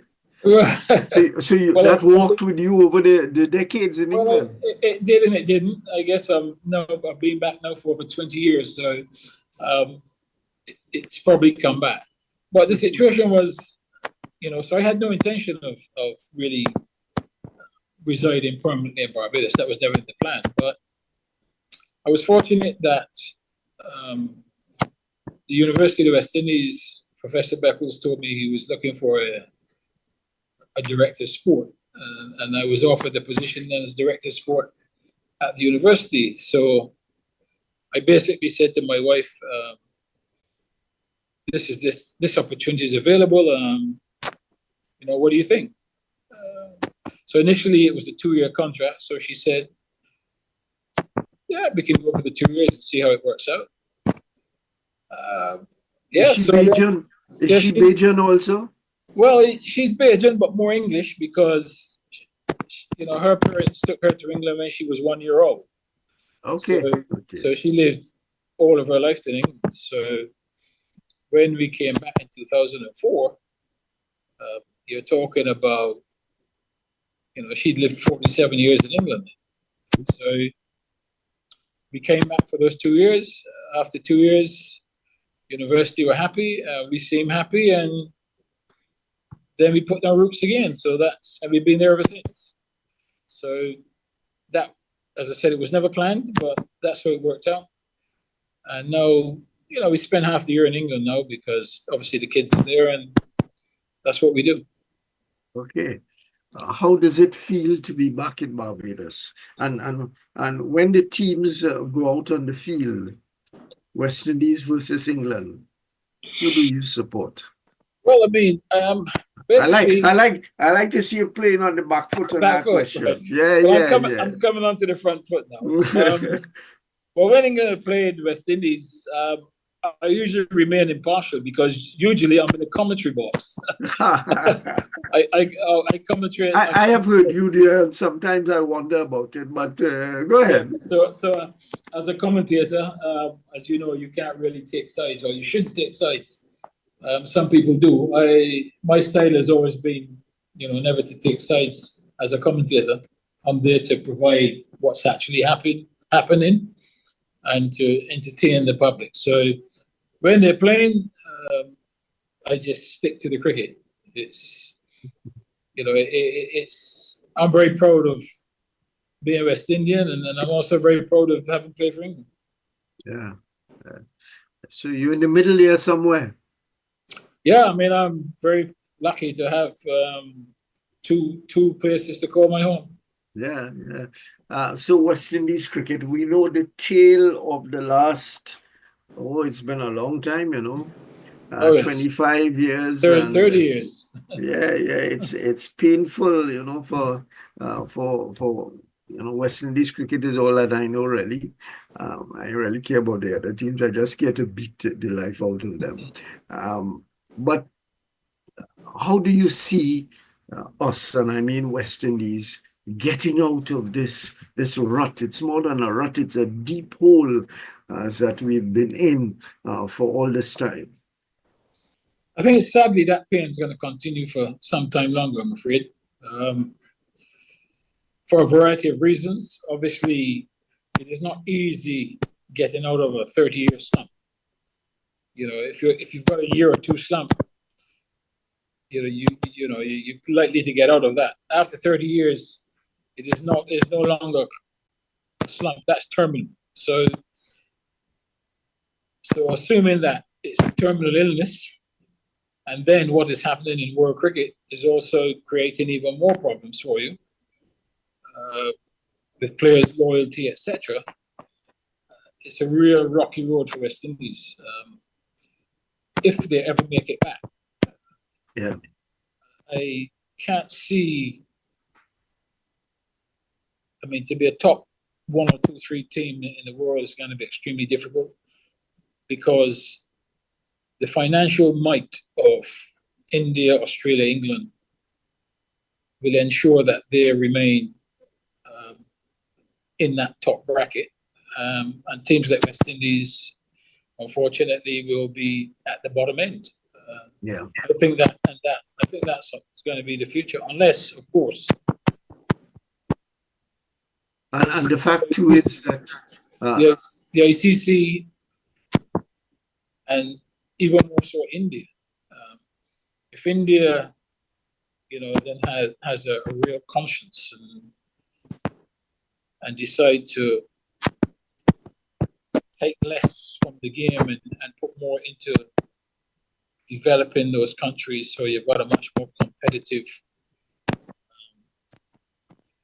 That walked with you over the decades in England. It did and it didn't. I guess I've been back now for over 20 years, so it's probably come back. But the situation was, so I had no intention of really residing permanently in Barbados. That was never in the plan. But I was fortunate that the University of the West Indies, Professor Beckles, told me he was looking for a director of sport. And I was offered the position then as director of sport at the university. So I basically said to my wife, this opportunity is available. What do you think? So initially it was a 2-year contract. So she said, yeah, we can go for the 2 years and see how it works out. Is she Bajan? Is she Bajan also? Well, she's Bajan, but more English because, her parents took her to England when she was 1 year old. Okay. So she lived all of her life in England. So when we came back in 2004, you're talking about, she'd lived 47 years in England. So we came back for those 2 years. After 2 years, university were happy. We seemed happy, and then we put down roots again. And we've been there ever since. So that, as I said, it was never planned, but that's how it worked out. And now, we spend half the year in England now because obviously the kids are there, and that's what we do. Okay. How does it feel to be back in Barbados? And when the teams go out on the field, West Indies versus England, who do you support? Well, I mean, I like to see you playing on the back foot on that question. Right. Yeah. I'm coming onto the front foot now. Well, when England played West Indies, I usually remain impartial because usually I'm in the commentary box. I commentary. I have heard you there, and sometimes I wonder about it. But go ahead. So as a commentator, as you know, you can't really take sides, or you shouldn't take sides. Some people do. My style has always been, never to take sides as a commentator. I'm there to provide what's actually happening, and to entertain the public. So when they're playing, I just stick to the cricket. It's, I'm very proud of being West Indian, and I'm also very proud of having played for England. Yeah. So you're in the middle there somewhere? Yeah, I mean, I'm very lucky to have two places to call my home. Yeah. So West Indies cricket, we know the tale of the last, it's been a long time, 25 years. 30 years. Yeah, it's painful, for West Indies cricket is all that I know, really. I really care about the other teams. I just care to beat the life out of them. But how do you see us, and I mean West Indies, getting out of this rut? It's more than a rut, it's a deep hole that we've been in for all this time. I think sadly that pain is going to continue for some time longer, I'm afraid, for a variety of reasons. Obviously, it is not easy getting out of a 30-year slump. You know, if you've got a year or two slump, you're likely to get out of that. After 30 years, it is no longer a slump. That's terminal. So assuming that it's a terminal illness, and then what is happening in world cricket is also creating even more problems for you, with players' loyalty, etc. It's a real rocky road for West Indies, if they ever make it back. Yeah. I can't see, to be a top 1 or 2, 3 team in the world is going to be extremely difficult, because the financial might of India, Australia, England will ensure that they remain in that top bracket. And teams like West Indies, unfortunately, will be at the bottom end. I think that's going to be the future, unless, of course. And the fact too is that the ICC, and even more so India. If India, then has a real conscience and decide to take less from the game and put more into developing those countries, so you've got a much more competitive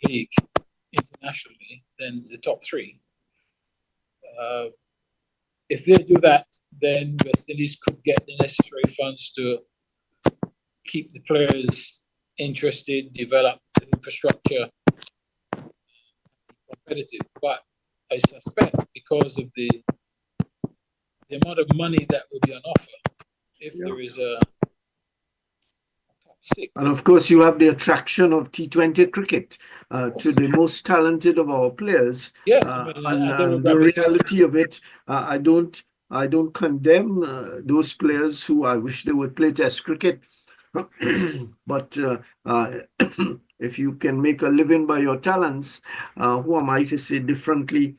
league internationally than the top 3. If they do that, then West Indies could get the necessary funds to keep the players interested, develop the infrastructure, competitive. But I suspect, because of the amount of money that will be on offer, if there is a top 6. And of course, you have the attraction of T20 cricket to the most talented of our players. Yes, and the reality of it, I don't condemn those players who I wish they would play Test cricket. But if you can make a living by your talents, who am I to say differently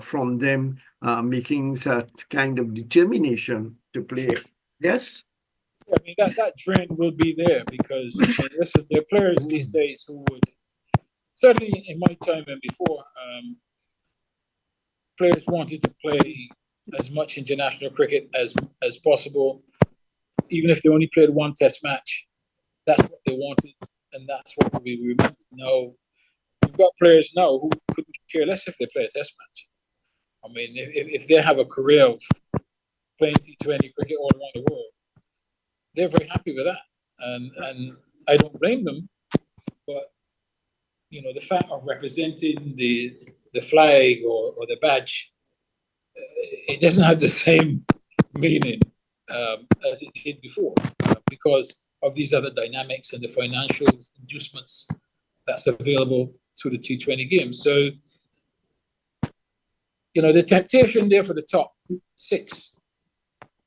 from them making that kind of determination to play? Yes? That trend will be there, because listen, there are players these days who would, certainly in my time and before, players wanted to play as much international cricket as possible, even if they only played 1 Test match. That's what they wanted, and that's what will be remembered. Now, we've got players now who couldn't care less if they play a Test match. If they have a career of playing T20 cricket all around the world, they're very happy with that, and I don't blame them. But the fact of representing the flag or the badge, it doesn't have the same meaning as it did before, because of these other dynamics and the financial inducements that's available through the T20 game. So, the temptation there for the top 6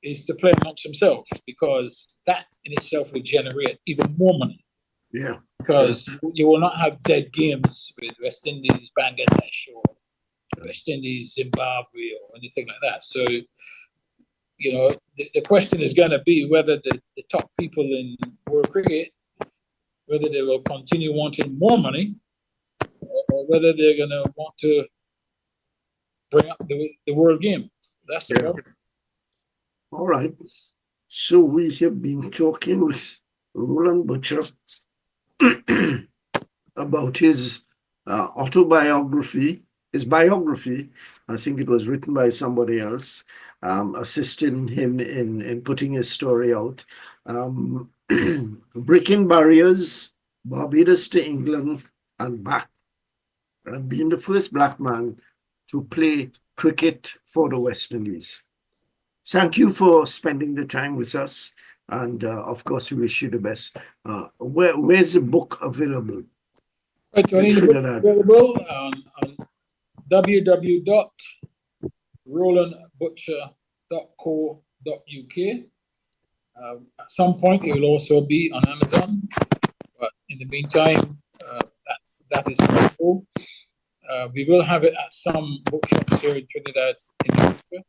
is to play amongst themselves, because that in itself will generate even more money. Yeah. Because you will not have dead games with West Indies, Bangladesh, or West Indies, Zimbabwe, or anything like that. So, the question is going to be whether the top people in world cricket, whether they will continue wanting more money, or whether they're going to want to bring up the world game. That's the problem. All right. So we have been talking with Roland Butcher about his autobiography, his biography. I think it was written by somebody else, assisting him in putting his story out. Breaking barriers, Barbados to England and back, and being the first black man to play cricket for the West Indies. Thank you for spending the time with us, and of course, we wish you the best. Where's the book available? The book is available on www.rolandbutcher.com. rolandbutcher.co.uk. At some point, it will also be on Amazon, but in the meantime, that is possible. We will have it at some bookshops here in Trinidad in the future,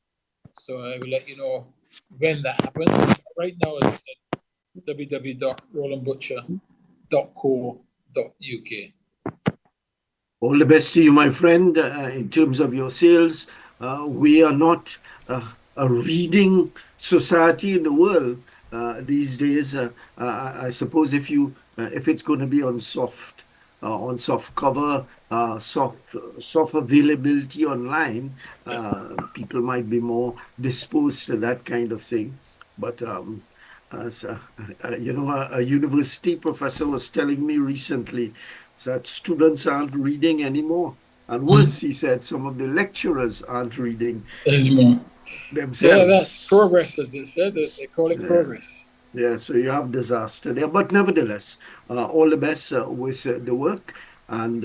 so I will let you know when that happens. Right now, as I said, www.rolandbutcher.co.uk. All the best to you, my friend, in terms of your sales. We are not a reading society in the world these days. I suppose if it's going to be on soft cover, soft availability online, people might be more disposed to that kind of thing. But as a university professor was telling me recently that students aren't reading anymore. And worse, he said, some of the lecturers aren't reading anymore themselves. Yeah, that's progress, as they said. They call it progress. Yeah, so you have disaster there. But nevertheless, all the best with the work. And,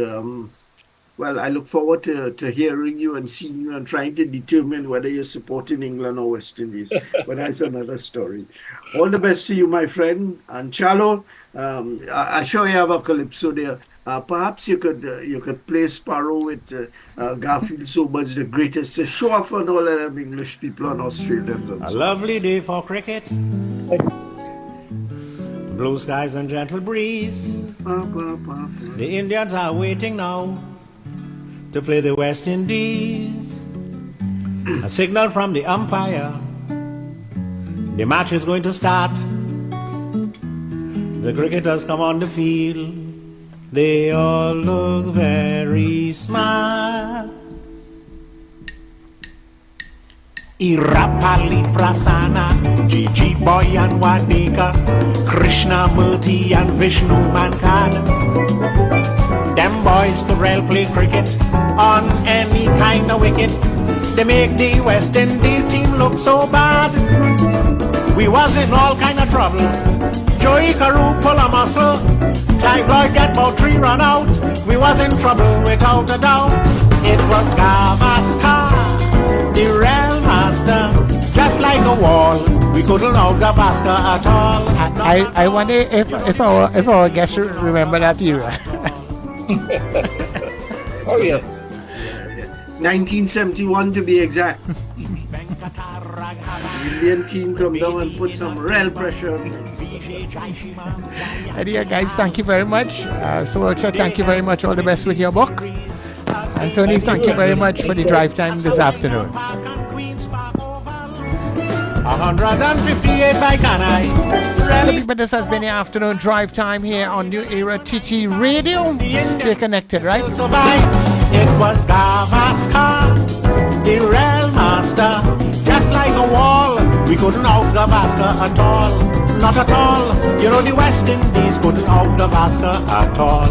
well, I look forward to hearing you and seeing you and trying to determine whether you're supporting England or West Indies. But that's another story. All the best to you, my friend. And Chalo, I'm sure you have a calypso there. Perhaps you could play Sparrow with Garfield Sober's The Greatest to show off on all of them English people and Australians. And a lovely day for cricket. Blue skies and gentle breeze. The Indians are waiting now to play the West Indies. A signal from the umpire. The match is going to start. The cricketers come on the field. They all look very smart. Irapali Prasana, Gigi Boy and Wadika, Krishna Murthy and Vishnu Mankad. Them boys could well play cricket on any kind of wicket. They make the West Indies team look so bad. We was in all kind of trouble. Joey Carew pull a muscle. Clive Lloyd get about 3 run out. We was in trouble without a doubt. It was Gavaskar, the real master, just like a wall. We couldn't out Gavaskar at all. I wonder if our guests remember that era. Oh yes, 1971 to be exact. The Indian team come down and put some real pressure on them. And yeah, guys, thank you very much. So, thank you very much. All the best with your book. And Tony, thank you very much for the drive time this afternoon. 158 by Kanai. So, people, this has been the afternoon drive time here on New Era TT Radio. Stay connected, right? It was Gavaskar, the real master, just like a wall. We couldn't out Gavaskar at all, not at all. You know the West Indies couldn't out Gavaskar at all.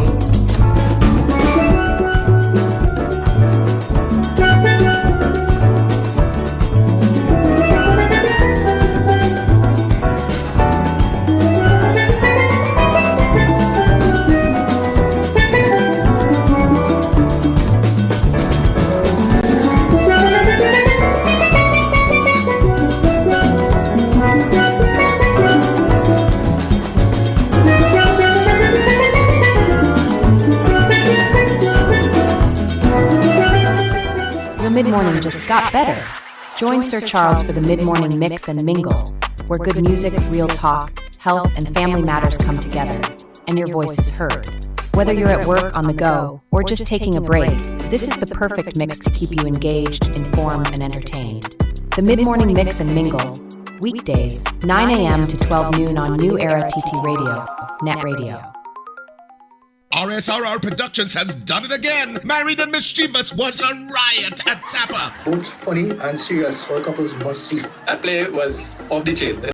Mid-morning just got better. Join Sir Charles for the mid-morning mix and mingle, where good music, real talk, health, and family matters come together, and your voice is heard. Whether you're at work, on the go, or just taking a break, this is the perfect mix to keep you engaged, informed, and entertained. The mid-morning mix and mingle, weekdays, 9 a.m. to 12 noon on New Era TT Radio, Net Radio. RSRR Productions has done it again. Married and Mischievous was a riot at Zappa. Both funny and serious. All couples must see. That play was off the chain.